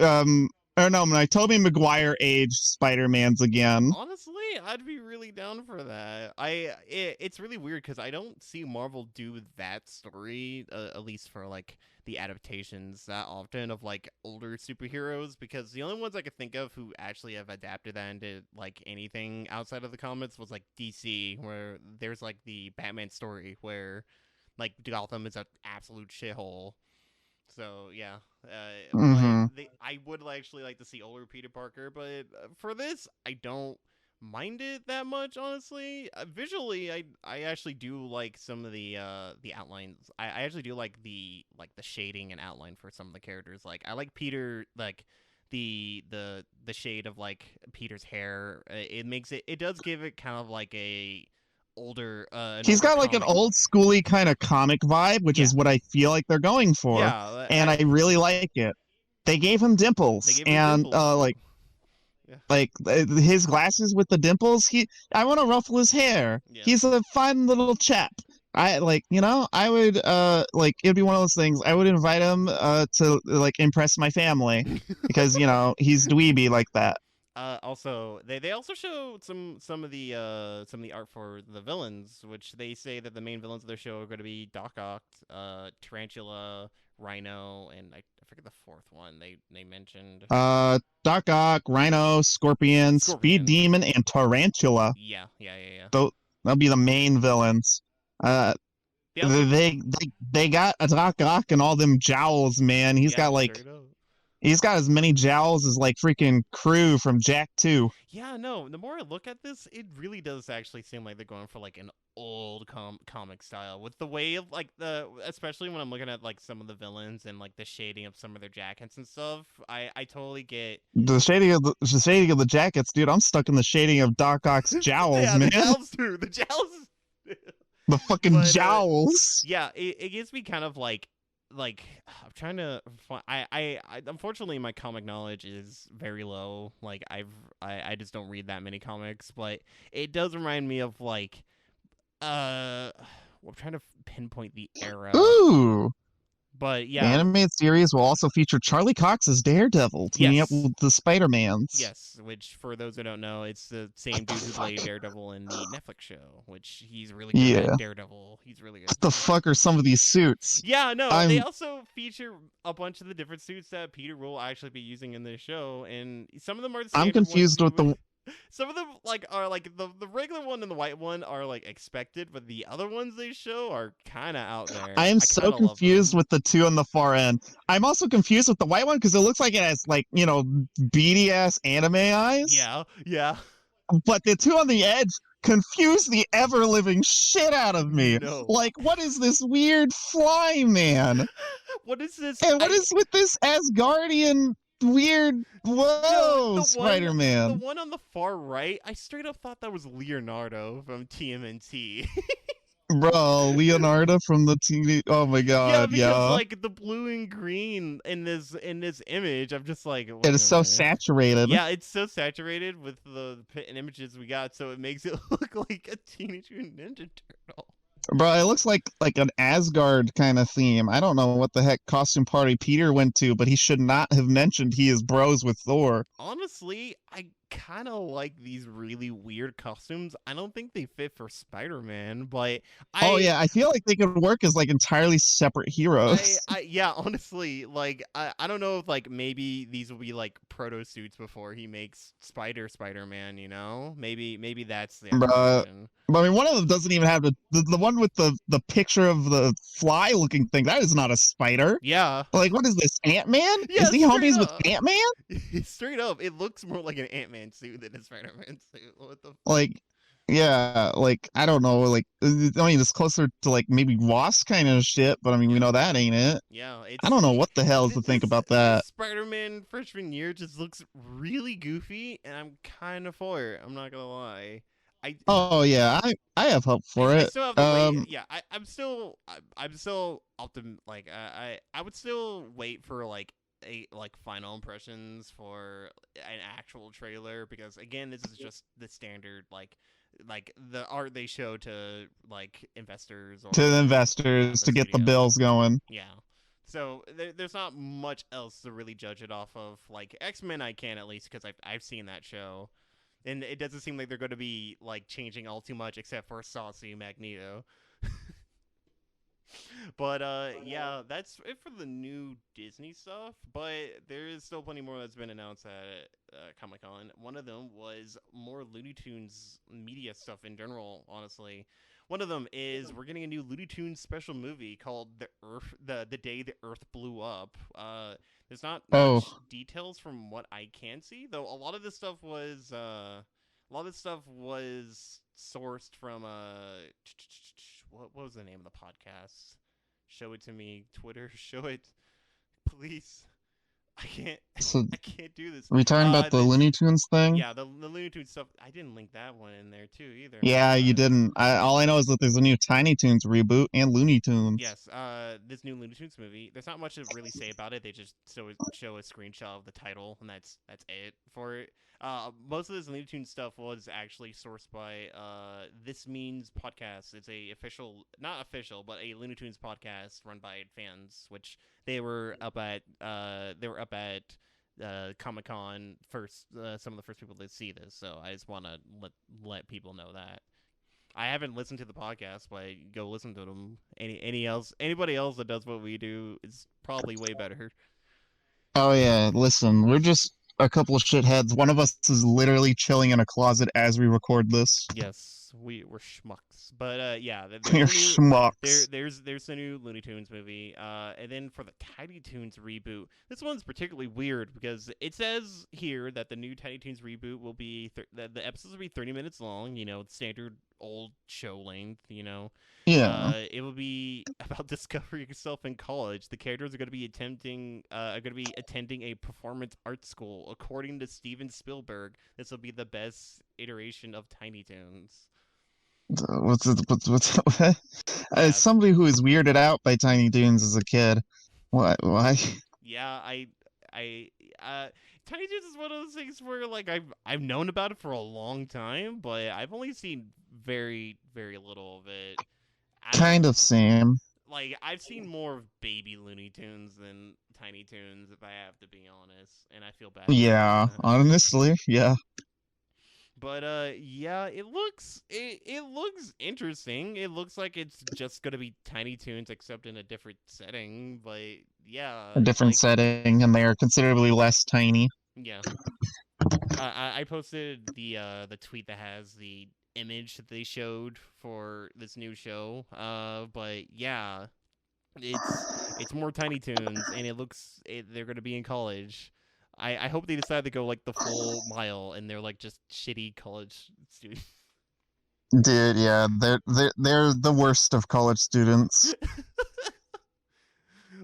or no, my Tobey Maguire age Spider-Mans again. Honestly, I'd be really down for that. It's really weird because I don't see Marvel do that story, at least for like the adaptations that often of like older superheroes. Because the only ones I could think of who actually have adapted that into like anything outside of the comics was like DC, where there's like the Batman story where like Gotham is an absolute shithole. So yeah, but Mm-hmm. I would actually like to see older Peter Parker, but for this, I don't mind it that much. Honestly, visually, I actually do like some of the outlines. I actually do like the shading and outline for some of the characters. Like I like Peter like the shade of like Peter's hair. It does give it kind of like a older He's got like an comic old book. schooly kind of comic vibe, which Yeah, is what I feel like they're going for, yeah. and I really like it. They gave him They dimples, gave him and dimples too. Yeah, his glasses with the dimples. I want to ruffle his hair. yeah. He's a fun little chap. I like, I would like it'd be one of those things. I would invite him to like impress my family because he's dweeby like that. Also, they also show some of the art for the villains, which they say that the main villains of their show are going to be Doc Ock, Tarantula, Rhino, and I forget the fourth one they mentioned. Doc Ock, Rhino, Scorpion, Speed Scorpion. Demon, and Tarantula. Yeah. They'll be the main villains. Uh, They also they got a Doc Ock and all them jowls, man. yeah, straight up. He's got as many jowls as like freaking Crew from Jack 2. Yeah, no. The more I look at this, it really does actually seem like they're going for like an old comic style with the way of like especially when I'm looking at like some of the villains and like the shading of some of their jackets and stuff. I totally get The shading of the jackets, dude. I'm stuck in the shading of Doc Ock's jowls, yeah, man. the jowls too. The jowls. The fucking But, jowls. yeah, it gives me kind of like I'm trying to find, I unfortunately my comic knowledge is very low. Like I just don't read that many comics, but it does remind me of like I'm trying to pinpoint the era. Ooh. But The yeah, animated series will also feature Charlie Cox as Daredevil, teaming up yes. with the Spider-Mans. Yes, which for those who don't know, it's the same dude who played Daredevil in the Netflix show, which he's really good Yeah. at Daredevil. He's really good. What the fuck are some of these suits? Yeah, no, they I'm also feature a bunch of the different suits that Peter will actually be using in the show, and some of them are the I'm standard ones confused with the some of them like are like the regular one and the white one are like expected, but the other ones they show are kind of out there. I am so kinda love confused them. with the two on the far end. I'm also confused with the white one because it looks like it has like, beady ass anime eyes. Yeah. But the two on the edge confuse the ever living shit out of me. No. Like, what is this weird fly man? What is this? And what is with this Asgardian weird The Spider-Man? one on the far right, I straight up thought that was Leonardo from TMNT. Bro, Leonardo from the TV. Oh my Yeah, god, because like the blue and green in this image, I'm just like, It wait is a so minute. saturated. Yeah, it's so saturated with the images we got, so it makes it look like a Teenage Mutant Ninja Turtle. Bro, it looks like an Asgard kind of theme. I don't know what the heck costume party Peter went to, but he should not have mentioned he is bros with Thor. Honestly, I kind of like these really weird costumes. I don't think they fit for Spider-Man, but Oh yeah, I feel like they could work as like entirely separate heroes. yeah, honestly, like I don't know if like maybe these will be like proto suits before he makes Spider-Man, you know? Maybe that's the Bruh. explanation. But I mean, one of them doesn't even have the one with the picture of the fly looking thing. That is not a spider. Yeah. Like, what is this, Ant-Man? Yeah, is he homies with Ant-Man? Straight up, it looks more like an Ant-Man suit than a Spider-Man suit. What the Like, yeah, like, I don't know, like, I mean, it's closer to, like, maybe Wasp kind of shit, but I mean, we know that ain't it. Yeah, I don't know what the hell to think about that. Spider-Man freshman year just looks really goofy, and I'm kind of for it. I'm not gonna lie. Oh yeah, I have hope for it. I still have to wait. Yeah, I'm still like I would still wait for like final impressions for an actual trailer, because again, this is just the standard like the art they show to like investors or to the investors to get the bills going. Yeah. So there's not much else to really judge it off of. Like X-Men, I can at least, because I've seen that show. And it doesn't seem like they're going to be like changing all too much, except for Saucy Magneto. But yeah, that's it for the new Disney stuff. But there is still plenty more that's been announced at Comic-Con. One of them was more Looney Tunes media stuff in general. Honestly, one of them is we're getting a new Looney Tunes special movie called the Day the Earth Blew Up. There's not much details from what I can see, though. A lot of this stuff was sourced from what was the name of the podcast? Show it to me, Twitter. Show it, please. I can't. So, I can't do this. are we talking about the The Looney Tunes thing? yeah, the Looney Tunes stuff. I didn't link that one in there too either. Yeah, you didn't. All I know is that there's a new Tiny Toons reboot and Looney Tunes. Yes, this new Looney Tunes movie. There's not much to really say about it. They just show a screenshot of the title, and that's it for it. Most of this Looney Tunes stuff was actually sourced by This Means Podcast. It's a official, not official, but a Looney Tunes podcast run by fans, which they were up at. They were up at Comic-Con first. Some of the first people to see this, so I just want to let people know that. I haven't listened to the podcast, but go listen to them. Anybody else that does what we do is probably way better. Oh yeah, listen, we're just a couple of shitheads. One of us is literally chilling in a closet as we record this. Yes, we're schmucks, but yeah, We're there's a new schmucks. there's the new Looney Tunes movie, and then for the Tiny Toons reboot, this one's particularly weird because it says here that the new Tiny Toons reboot will be the episodes will be 30 minutes long, standard old show length, Yeah, it will be about discovering yourself in college. The characters are going to be attending a performance art school. According to Steven Spielberg, this will be the best iteration of Tiny Toons. what's as Yeah, somebody who was weirded out by Tiny Toons as a kid. What? Why? yeah. I, uh, Tiny Toons is one of those things where like I've known about it for a long time, but I've only seen very very little of it. I don't Kind of same. like I've seen more of Baby Looney Tunes than Tiny Toons, if I have to be honest, and I feel bad for saying Yeah, that. honestly, yeah. But yeah, it looks interesting. It looks like it's just gonna be Tiny Toons except in a different setting. But yeah, A different like setting, and they are considerably less tiny. yeah, I posted the tweet that has the image that they showed for this new show. But yeah, it's more Tiny Toons, and they're gonna be in college. I hope they decide to go like the full mile, and they're like just shitty college students. Dude, yeah, they're the worst of college students.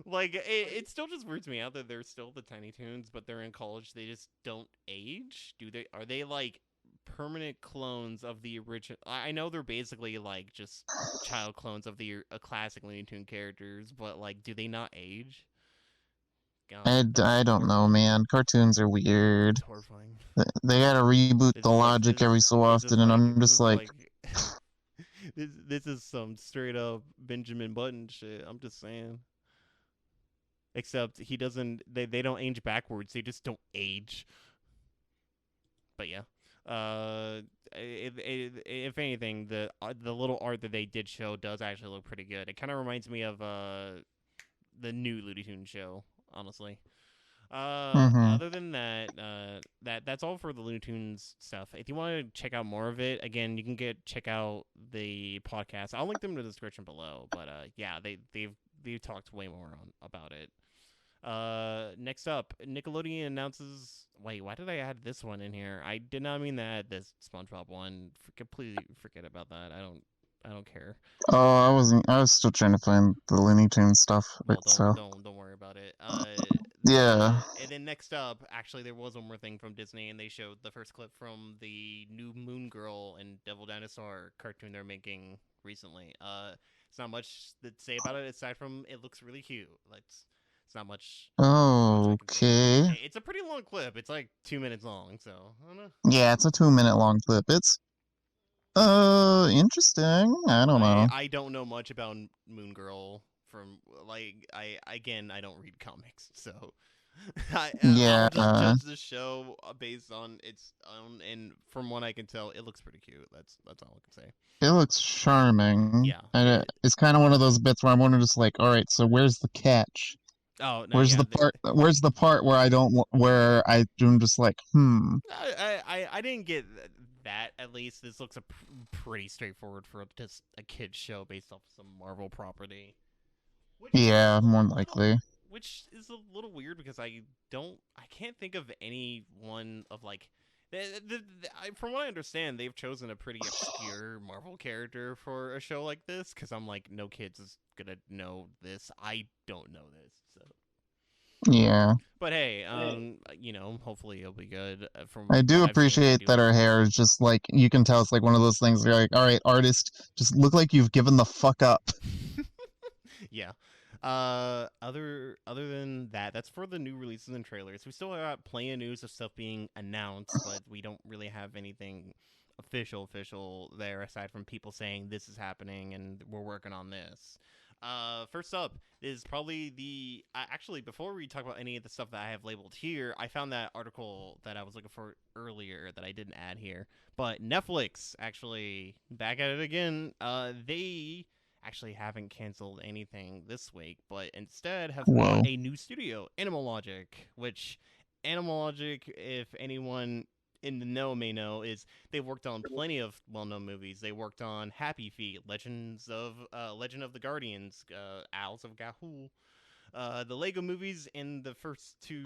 Like it still just weirds me out that they're still the Tiny Toons, but they're in college. They just don't age. Are they like permanent clones of the original? I know they're basically like just child clones of the classic Looney Tune characters, but like, do they not age? God, I don't know, man. Cartoons are weird. it's horrifying. They gotta reboot This the is like logic every so often, and I'm this just is like, like this is some straight up Benjamin Button shit. I'm just saying. Except he doesn't. They don't age backwards. They just don't age. But yeah. If anything, the little art that they did show does actually look pretty good. It kind of reminds me of the new Looney Tunes show, honestly. mm-hmm. Other than that, that's all for the Looney Tunes stuff. If you want to check out more of it, again, you can check out the podcast. I'll link them in the description below. But yeah, they've talked way more about it. Next up, Nickelodeon announces. Wait, why did I add this one in here? I did not mean to add this SpongeBob one. Completely forget about that. I don't care. Oh, I wasn't. I was still trying to find the Looney Tunes stuff. Well, So don't worry about it. yeah. And then next up, actually, there was one more thing from Disney, and they showed the first clip from the new Moon Girl and Devil Dinosaur cartoon they're making recently. It's not much to say about it aside from it looks really cute. It's not much. I can say about Okay. it. It's a pretty long clip. It's like 2 minutes long, so I don't know. Yeah, it's a 2 minute long clip. It's interesting. I don't know. I don't know much about Moon Girl from like I don't read comics, so Yeah, I'll just judge the show based on its own. And from what I can tell, it looks pretty cute. That's all I can say. it looks charming. Yeah. And it's kind of one of those bits where I'm wondering, just like, all right, so where's the catch? Oh no, Where's yeah. the part? Where's the part where I'm just like, hmm. I didn't get that. At least this looks pretty straightforward for just a kids show based off some Marvel property. Which Yeah, more likely. which is a little weird because I can't think of any one of like from what I understand, they've chosen a pretty obscure Marvel character for a show like this because I'm like, no kids is gonna know this. I don't know this, so Yeah. But hey, hopefully it'll be good. I From do what I've seen, they appreciate do that look her good. hair is just like you can tell it's like one of those things where you're like, all right, artist, just look like you've given the fuck up. Yeah. Other than that, that's for the new releases and trailers. We still got plenty of news of stuff being announced, but we don't really have anything official there aside from people saying this is happening and we're working on this. First up is probably actually, before we talk about any of the stuff that I have labeled here, I found that article that I was looking for earlier that I didn't add here. But Netflix actually back at it again. They actually haven't canceled anything this week, but instead have bought Whoa. a new studio, Animal Logic, which Animal Logic, if anyone in the know may know, is they've worked on plenty of well-known movies. They worked on Happy Feet, Legend of the Guardians, Owls of Gahul, the Lego movies, and the first two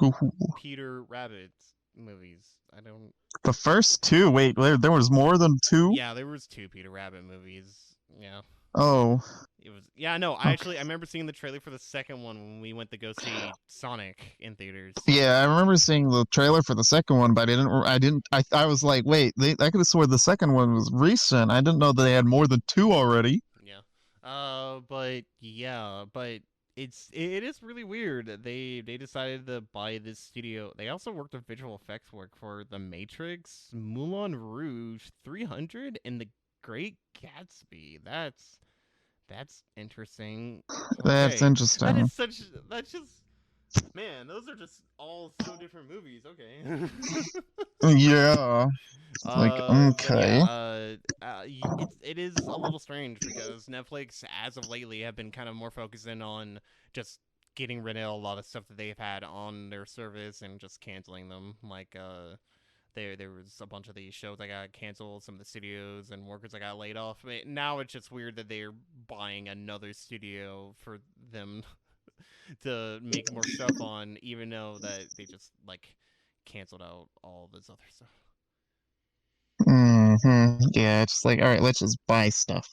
Peter Rabbit movies. I don't. The first two, wait, there was more than two? Yeah, there was two Peter Rabbit movies. Yeah. Oh, It was no. I okay. remember seeing the trailer for the second one when we went to go see Sonic in theaters. Yeah, I remember seeing the trailer for the second one, but I was like, wait, I could have sworn the second one was recent. I didn't know they had more than two already. Yeah. But it is really weird. They decided to buy this studio. They also worked on visual effects work for The Matrix, Moulin Rouge, 300, and The Great Gatsby. That's interesting. That's Okay. That interesting. is such that's just Man, those are just all so different movies. Okay. Yeah. Like, But yeah, okay. it is a little strange because Netflix, as of lately, have been kind of more focusing on just getting rid of a lot of stuff that they've had on their service and just canceling them. Like there was a bunch of these shows that got canceled, some of the studios and workers that got laid off. Now it's just weird that they're buying another studio for them to make more stuff on, even though that they just like canceled out all this other stuff. Yeah, it's like, all right, let's just buy stuff.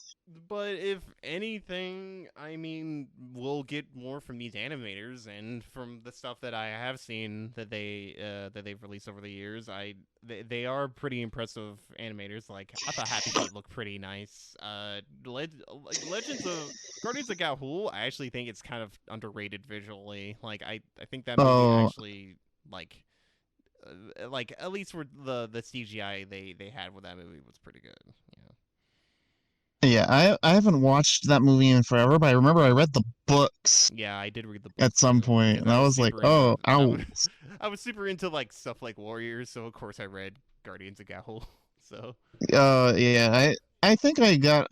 But if anything, I mean, we'll get more from these animators and from the stuff that I have seen that they've released over the years. They are pretty impressive animators. Like I thought Happy Feet looked pretty nice. Legends of Guardians of Gahul, I actually think it's kind of underrated visually. Like I think that movie Oh, actually like at least for the CGI they had with that movie was pretty good. Yeah. yeah, I haven't watched that movie in forever, but I remember I read the books Yeah, I did read the at books some too point, because and I I was was like, super into oh, ow. I was super into like stuff like Warriors, so of course I read Guardians of Gahul. So Yeah, I think I got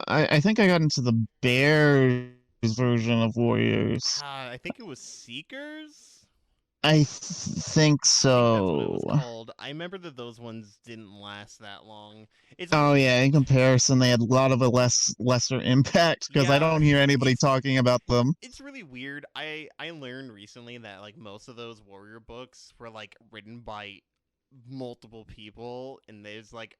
into the Bears version of Warriors. I think it was Seekers. Think I think that's what it so. was called. I remember that those ones didn't last that long. It's Oh yeah, in comparison, they had a lot of a lesser impact because I yeah, don't hear anybody it's talking about them. it's really weird. I learned recently that like most of those warrior books were like written by multiple people, and there's like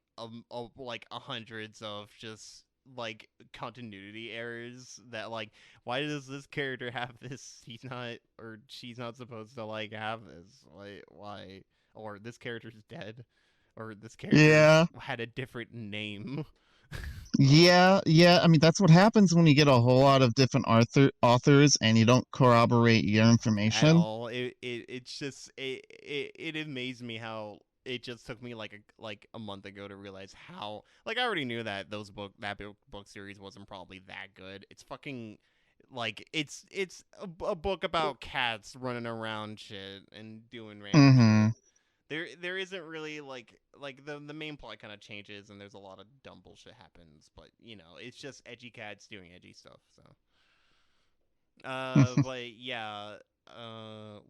hundreds of just like continuity errors that like why does this character have this? He's not or she's not supposed to like have this. Like why? Or this character's dead, or this character Yeah, had a different name. yeah. I mean, that's what happens when you get a whole lot of different authors and you don't corroborate your At information. all. It's just it amazed me how it just took me like a month ago to realize how like I already knew that book series wasn't probably that good. It's fucking like it's a book about cats running around shit and doing random Mm-hmm. shit. There isn't really like the main plot kind of changes and there's a lot of dumb bullshit happens, but it's just edgy cats doing edgy stuff. So but yeah,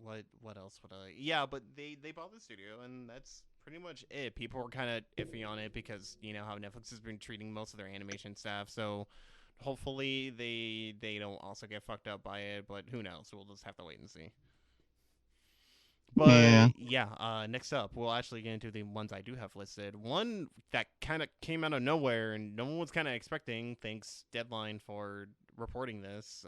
what else would I? Yeah, but they bought the studio, and that's pretty much it. People were kind of iffy on it because you know how Netflix has been treating most of their animation staff. So hopefully they don't also get fucked up by it. But who knows? We'll just have to wait and see. Yeah. But yeah, next up, we'll actually get into the ones I do have listed. One that kind of came out of nowhere and no one was kind of expecting, thanks Deadline for reporting this.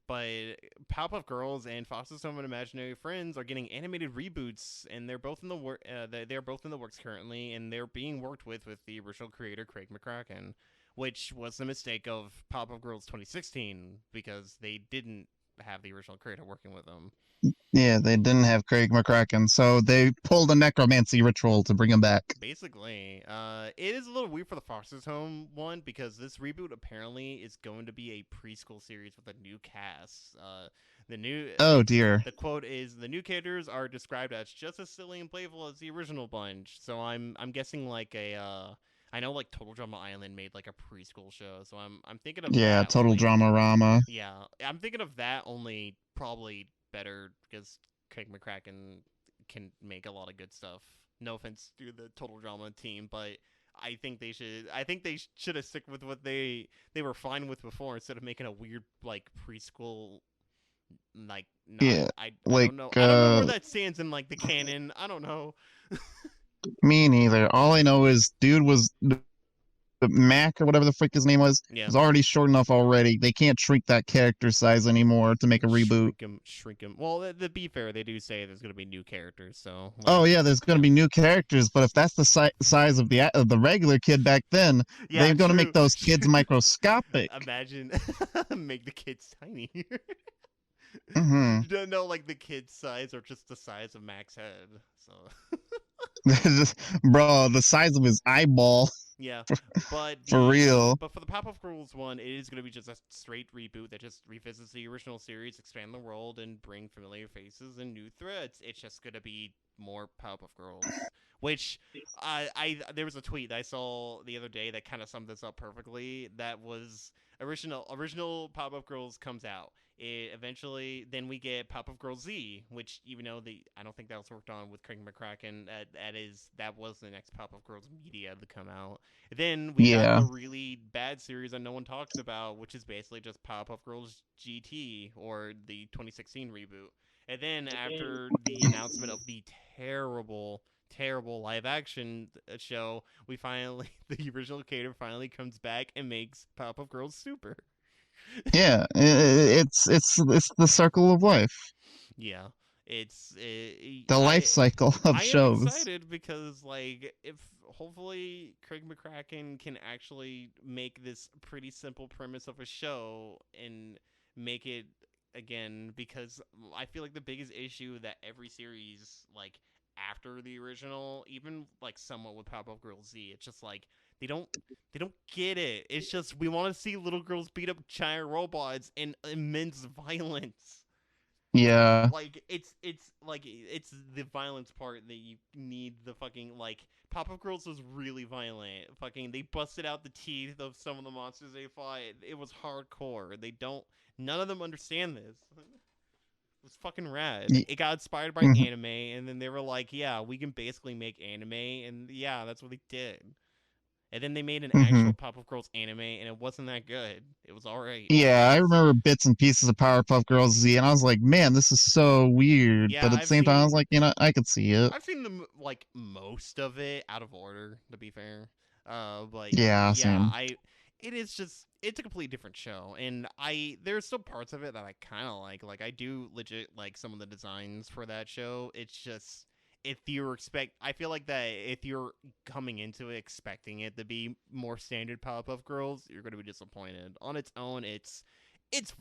But Powerpuff Girls and Foster's Home and Imaginary Friends are getting animated reboots, and they're both in the they're both in the works currently, and they're being worked with the original creator Craig McCracken, which was the mistake of Powerpuff Girls 2016 because they didn't have the original creator working with them. Yeah, they didn't have Craig McCracken, so they pulled a necromancy ritual to bring him back. Basically, it is a little weird for the Foster's Home one because this reboot apparently is going to be a preschool series with a new cast. Oh dear. The quote is the new characters are described as just as silly and playful as the original bunch. So I'm guessing like I know like Total Drama Island made like a preschool show, so I'm thinking of Yeah, that total only. drama rama. Yeah, I'm thinking of that only probably better because Craig McCracken can make a lot of good stuff. No offense to the Total Drama team, but I think they should. I think they should have stick with what they were fine with before instead of making a weird like preschool. Like not, Yeah, I like don't know. I don't know where that stands in like the canon. I don't know. me neither. All I know is dude was Mac or whatever the frick his name Yeah. was already short enough already. They can't shrink that character size anymore to make a reboot. Shrink him. Well, to be fair, they do say there's gonna be new characters. So. Like, Oh yeah, there's going to be new characters, but if that's the size of the regular kid back then, yeah, they're going to true. make those kids microscopic. Imagine make the kids tiny. Mm-hmm. You don't know like the kid's size or just the size of Mac's head. So. Bro, the size of his eyeball. Yeah, but For real. But for the Powerpuff Girls one, it is going to be just a straight reboot that just revisits the original series, expand the world, and bring familiar faces and new threads. It's just going to be more Powerpuff Girls. Which I there was a tweet that I saw the other day that kind of summed this up perfectly. That was original Powerpuff Girls comes out. It eventually then we get Powerpuff Girls Z, which even though I don't think that was worked on with Craig McCracken. That was the next Powerpuff Girls media to come out. Then we got the really bad series that no one talks about, which is basically just Powerpuff Girls GT or the 2016 reboot. And then after the announcement of the terrible live action show, we finally the original creator finally comes back and makes Powerpuff Girls Super. Yeah, it's the circle of life. Yeah, it's the life cycle of shows. I'm excited because like if hopefully Craig McCracken can actually make this pretty simple premise of a show and make it again, because I feel like the biggest issue that every series like after the original, even like somewhat with Powerpuff Girls Z, it's just like they don't get it. It's just we want to see little girls beat up giant robots and immense violence. Yeah. Like it's the violence part that you need. The fucking like Powerpuff Girls was really violent. Fucking they busted out the teeth of some of the monsters they fought. It was hardcore. None of them understand this. It was fucking rad. It got inspired by anime, and then they were like, yeah, we can basically make anime, and yeah, that's what they did. And then they made an actual Powerpuff Girls anime, and it wasn't that good. It was alright. Yeah, I remember bits and pieces of Powerpuff Girls Z, and I was like, man, this is so weird. Yeah, but at the same time, I was like, I could see it. I've seen like most of it out of order, to be fair. But same. it is just it's a completely different show, and there's still parts of it that I kind of like. Like I do legit like some of the designs for that show. It's just I feel like that if you're coming into it expecting it to be more standard Powerpuff Girls, you're going to be disappointed. On its own, it's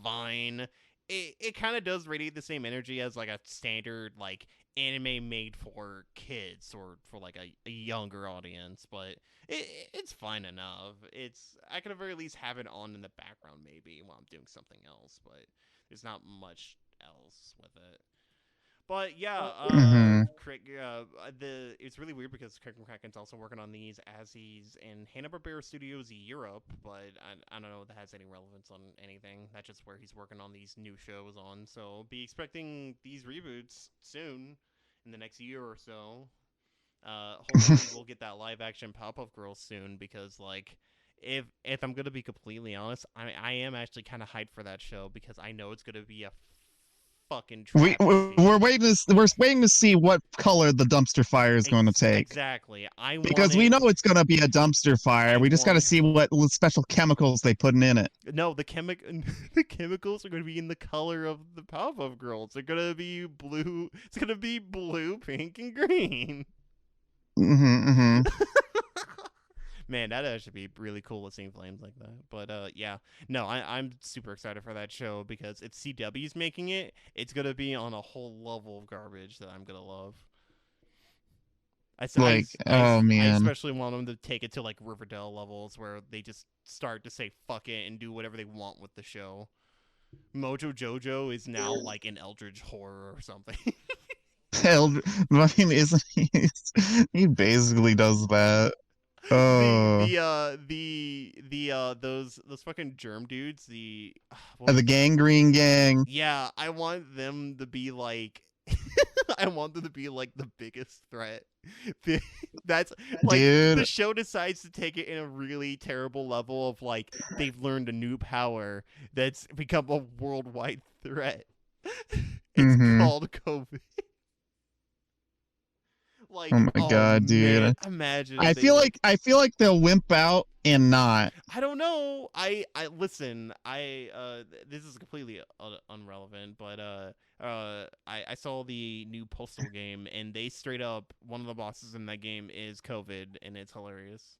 fine. It kind of does radiate the same energy as like a standard like anime made for kids or for like a younger audience, but it's fine enough. I could at very least have it on in the background maybe while I'm doing something else, but there's not much else with it. But yeah, Craig, it's really weird because Craig McCracken's also working on these as he's in Hanna-Barbera Studios Europe, but I don't know if that has any relevance on anything. That's just where he's working on these new shows on. So be expecting these reboots soon, in the next year or so. Hopefully we'll get that live action Powerpuff Girls soon because like. If I'm gonna be completely honest, I am actually kind of hyped for that show because I know it's gonna be a fucking We travesty. we're waiting to see what color the dumpster fire is going to take. Exactly. I want Because we it. know it's going to be a dumpster fire. I We just got to want see what special chemicals they put in it. No, the chemicals are going to be in the color of the Powerpuff Girls. They're going to be blue. It's going to be blue, pink, and green. Mm-hmm. Man, that actually be really cool seeing flames like that. But yeah, no, I'm super excited for that show because it's CW's making it. It's gonna be on a whole level of garbage that I'm gonna love. Like, oh I man. especially want them to take it to like Riverdale levels where they just start to say fuck it and do whatever they want with the show. Mojo Jojo is now like an eldritch horror or something. I mean, isn't he? He basically does that. Oh, Those fucking germ dudes, the Gangrene Gang. yeah, I want them to be like I want them to be like the biggest threat. That's like Dude. the show decides to take it in a really terrible level of like they've learned a new power that's become a worldwide threat. It's called COVID. Like, Oh my god, dude. Man, imagine. I feel like they'll wimp out and not. I don't know. I listen. This is completely unrelevant, but I saw the new Postal game, and they straight up one of the bosses in that game is COVID, and it's hilarious.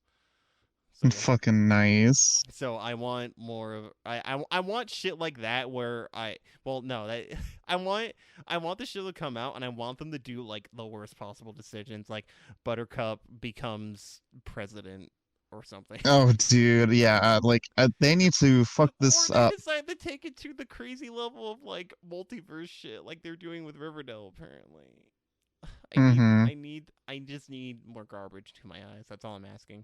So, yeah. Fucking nice. So I want more of I want shit like that where I want the show to come out and I want them to do like the worst possible decisions, like Buttercup becomes president or something. Oh, dude, yeah, they need to fuck this Or they up. decide to take it to the crazy level of like multiverse shit, like they're doing with Riverdale. Apparently, I just need more garbage to my eyes. That's all I'm asking.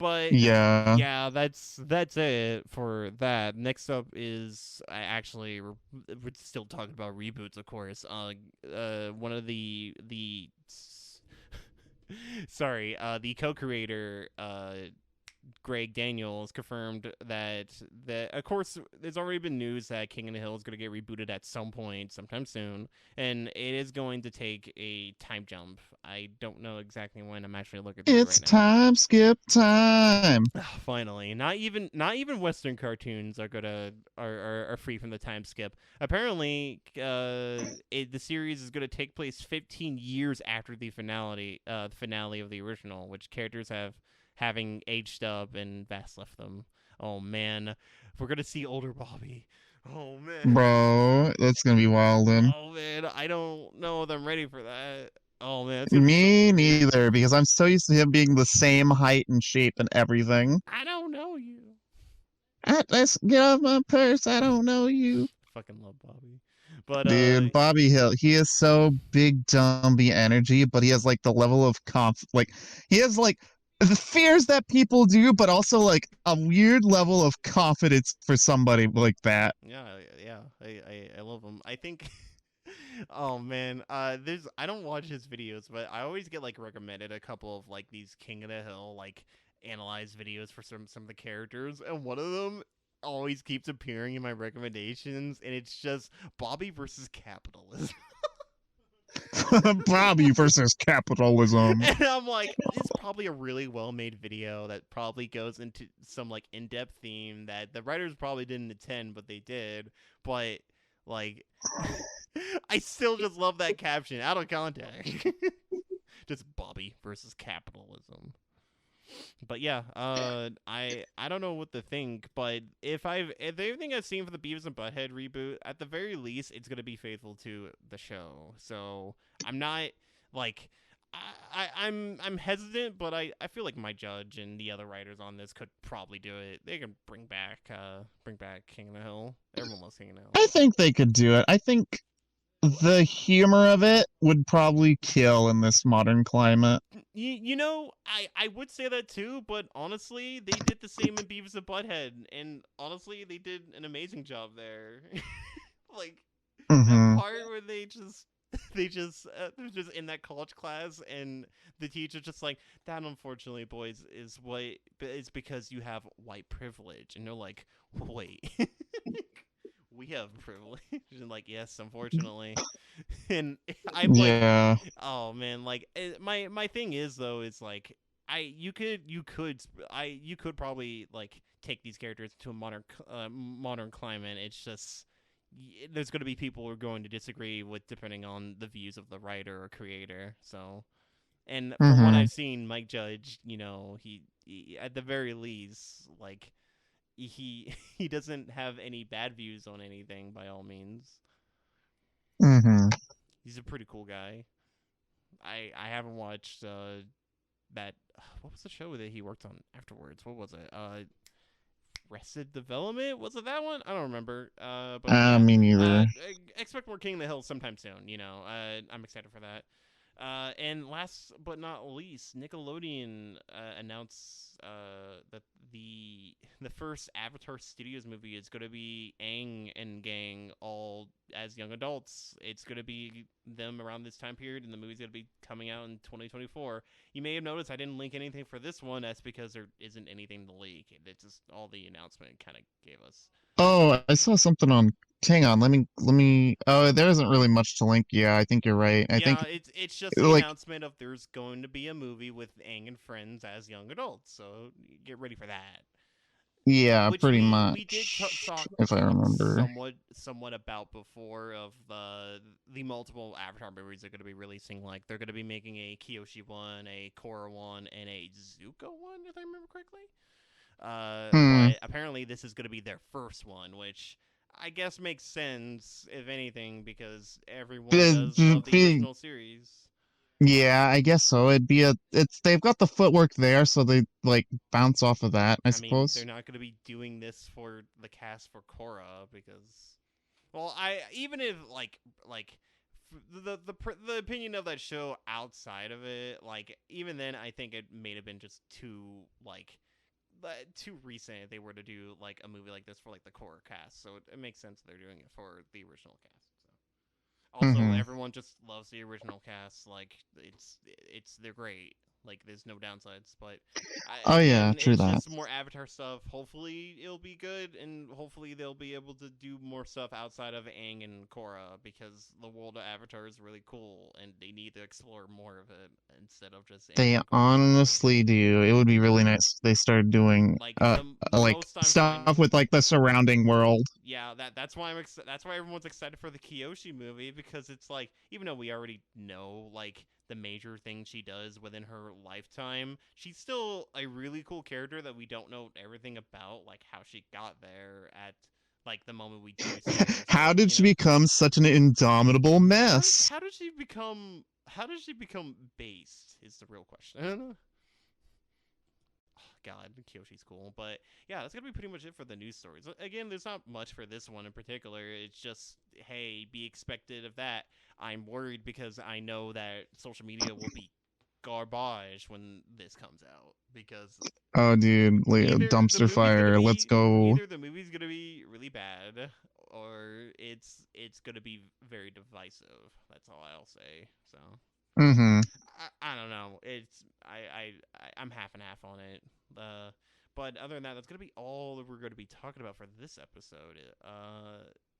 But yeah, that's it for that. Next up is we're still talking about reboots, of course. One of the sorry, the co-creator Greg Daniels confirmed that of course there's already been news that King of the Hill is going to get rebooted at some point sometime soon, and it is going to take a time jump. I don't know exactly when. I'm actually looking through It's it right now. time skip time. Finally, not even Western cartoons are free from the time skip. Apparently, the series is going to take place 15 years after the finale of the original, which characters having aged up and Vass left them. Oh man, we're gonna see older Bobby. Oh man, bro, that's gonna be wild. Oh man, I don't know if I'm ready for that. Oh man, Me neither, because I'm so used to him being the same height and shape and everything. I don't know you. Let's get off my purse. I don't know you. Fucking love Bobby. But dude, Bobby Hill, he is so big dumpy energy, but he has like the level of he has like the fears that people do, but also like a weird level of confidence for somebody like that. Yeah, I love him. I think oh man, I don't watch his videos, but I always get like recommended a couple of like these King of the Hill like analyzed videos for some of the characters, and one of them always keeps appearing in my recommendations, and it's just Bobby versus capitalism. Bobby versus capitalism. And I'm like, this is probably a really well-made video that probably goes into some like in-depth theme that the writers probably didn't intend, but they did. But like, I still just love that caption out of context. Just Bobby versus capitalism. But yeah, I don't know what to think, but if everything I've seen for the Beavis and Butthead reboot, at the very least, it's gonna be faithful to the show. So I'm not like I'm hesitant, but I feel like my judge and the other writers on this could probably do it. They can bring back King of the Hill. Everyone loves King of the Hill. I think they could do it. I think the humor of it would probably kill in this modern climate. You know, I would say that too, but honestly, they did the same in Beavis and Butthead, and honestly, they did an amazing job there. Like that part where they're just in that college class, and the teacher's just like, that unfortunately, boys, is because you have white privilege, and they're like, wait. we have privilege, and like, yes, unfortunately, and I'm like, Yeah. oh man, like my thing is though is like you could probably like take these characters to a modern climate. It's just there's going to be people who are going to disagree with depending on the views of the writer or creator. So, and from what Mm-hmm. I've seen, Mike Judge, he at the very least, like he doesn't have any bad views on anything by all means. Mm-hmm. He's a pretty cool guy. I haven't watched that what was the show that he worked on afterwards? What was it? Arrested Development? Was it that one? I don't remember. But yeah. Me neither. Expect more King of the Hill sometime soon. I'm excited for that. And last but not least, Nickelodeon announced that the first Avatar Studios movie is going to be Aang and gang all as young adults. It's going to be them around this time period, and the movie's going to be coming out in 2024. You may have noticed I didn't link anything for this one. That's because there isn't anything to leak. It's just all the announcement kind of gave us. Oh, I saw something on. Hang on, let me. Oh, there isn't really much to link. Yeah, I think you're right. I Yeah, think it's just the like announcement of there's going to be a movie with Aang and friends as young adults. So get ready for that. yeah, Which pretty we did much talk if I talk remember. somewhat about before of the multiple Avatar movies they're going to be releasing. Like they're going to be making a Kyoshi one, a Korra one, and a Zuko one, if I remember correctly. Hmm. But apparently this is going to be their first one, which I guess makes sense if anything because everyone does love the original series. Yeah, I guess so. It's they've got the footwork there, so they like bounce off of that, I I mean, they're suppose. not going to be doing this for the cast for Korra because, well, I even if like the opinion of that show outside of it, like even then, I think it may have been just too recent if they were to do like a movie like this for like the Korra cast. So it makes sense they're doing it for the original cast. So also, Mm-hmm. everyone just loves the original cast. Like they're great. Like there's no downsides, but Oh yeah, again, true it's that. just more Avatar stuff. Hopefully, it'll be good, and hopefully they'll be able to do more stuff outside of Aang and Korra because the world of Avatar is really cool, and they need to explore more of it instead of just Aang They and Korra. honestly do. It would be really nice if they started doing Like the like most I'm stuff finding, with like the surrounding world. yeah, that's why everyone's excited for the Kyoshi movie because it's like even though we already know like the major things she does within her lifetime, she's still a really cool character that we don't know everything about, like how she got there at like the moment we do see her. How So did she become such an indomitable mess? how did she become based is the real question. God, Kyoshi's cool. But yeah, that's gonna be pretty much it for the news stories. Again, there's not much for this one in particular. It's just, hey, be expected of that. I'm worried because I know that social media will be garbage when this comes out because Oh dude, dumpster fire. Let's go. either the movie's gonna be really bad or it's gonna be very divisive. That's all I'll say. So Mm-hmm. I don't know. I'm half and half on it. But other than that, that's gonna be all that we're gonna be talking about for this episode.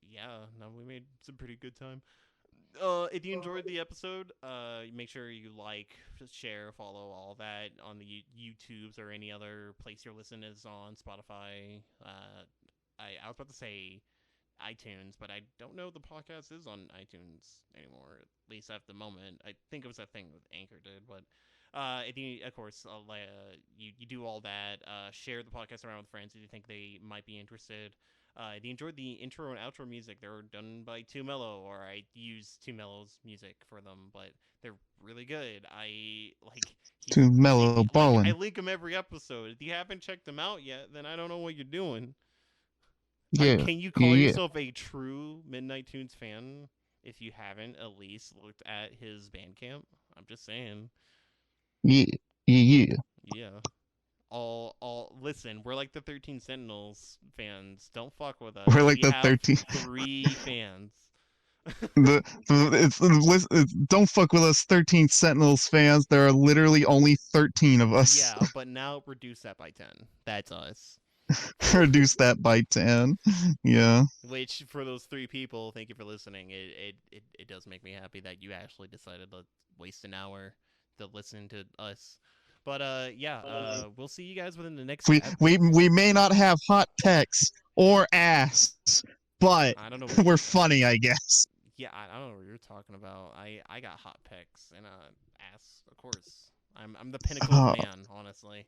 Yeah, no, we made some pretty good time. If you enjoyed the episode, make sure you like, share, follow all that on the YouTubes or any other place you're listening is on Spotify. I was about to say iTunes, but I don't know the podcast is on iTunes anymore. At least at the moment, I think it was a thing with Anchor did, but if you, of course, you do all that. Share the podcast around with friends if you think they might be interested. If you enjoyed the intro and outro music, they're done by Too Mellow, or I use Too Mellow's music for them, but they're really good. I like Too mellow I ballin'. link them every episode. If you haven't checked them out yet, then I don't know what you're doing. Yeah. Can you call Yeah. yourself a true Midnight Tunes fan if you haven't at least looked at his Bandcamp? I'm just saying. Yeah. Yeah. Yeah. All listen, we're like the 13 Sentinels fans. Don't fuck with us. We're like We the have 13. 3 fans. Don't fuck with us 13 Sentinels fans. There are literally only 13 of us. Yeah, but now reduce that by 10. That's us. Reduce that by 10. Yeah. Which, for those 3 people, thank you for listening. It does make me happy that you actually decided to waste an hour to listen to us. But yeah, we'll see you guys within the next. We may not have hot pecs or ass, but I don't know. we're funny, I guess. Yeah, I don't know what you're talking about. I got hot pecs and ass, of course. I'm the pinnacle Oh, of man, honestly.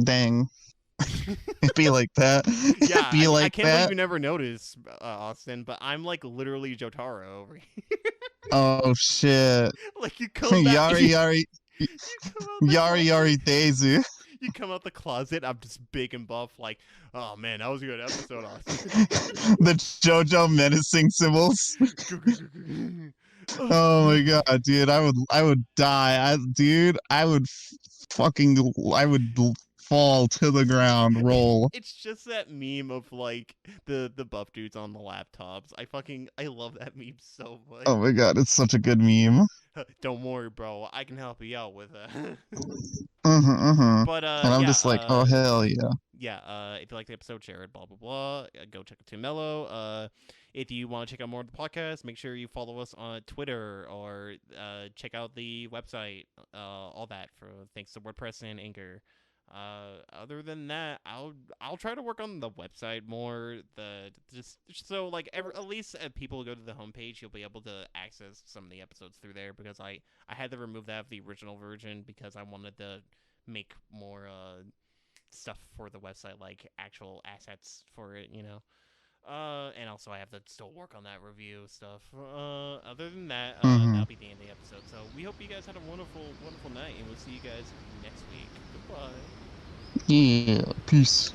dang. It'd be like that. Yeah, It'd be I like can't believe that. you never noticed, Austin. But I'm like literally Jotaro over here. Oh shit. Like you come back, Yari yari you come out the yari closet. yari daisy. You come out the closet. I'm just big and buff. Like, oh man, that was a good episode, Austin. The JoJo menacing symbols. Oh my god, dude, I would die. Dude, I would fall to the ground, roll. It's just that meme of like the buff dudes on the laptops. I love that meme so much. Oh my god, it's such a good meme. Don't worry, bro. I can help you out with that. But And I'm yeah, just like, oh hell yeah. yeah. If you like the episode, share it. Blah blah blah. Go check out Too Mellow. If you want to check out more of the podcast, make sure you follow us on Twitter or check out the website. All that for thanks to WordPress and Anchor. Other than that, I'll try to work on the website more. Just so like at least people go to the homepage, you'll be able to access some of the episodes through there because I had to remove that of the original version because I wanted to make more stuff for the website, like actual assets for it, you know. And also I have to still work on that review stuff. Other than that, that'll be the end of the episode. So we hope you guys had a wonderful, wonderful night, and we'll see you guys next week. Goodbye. Yeah, peace.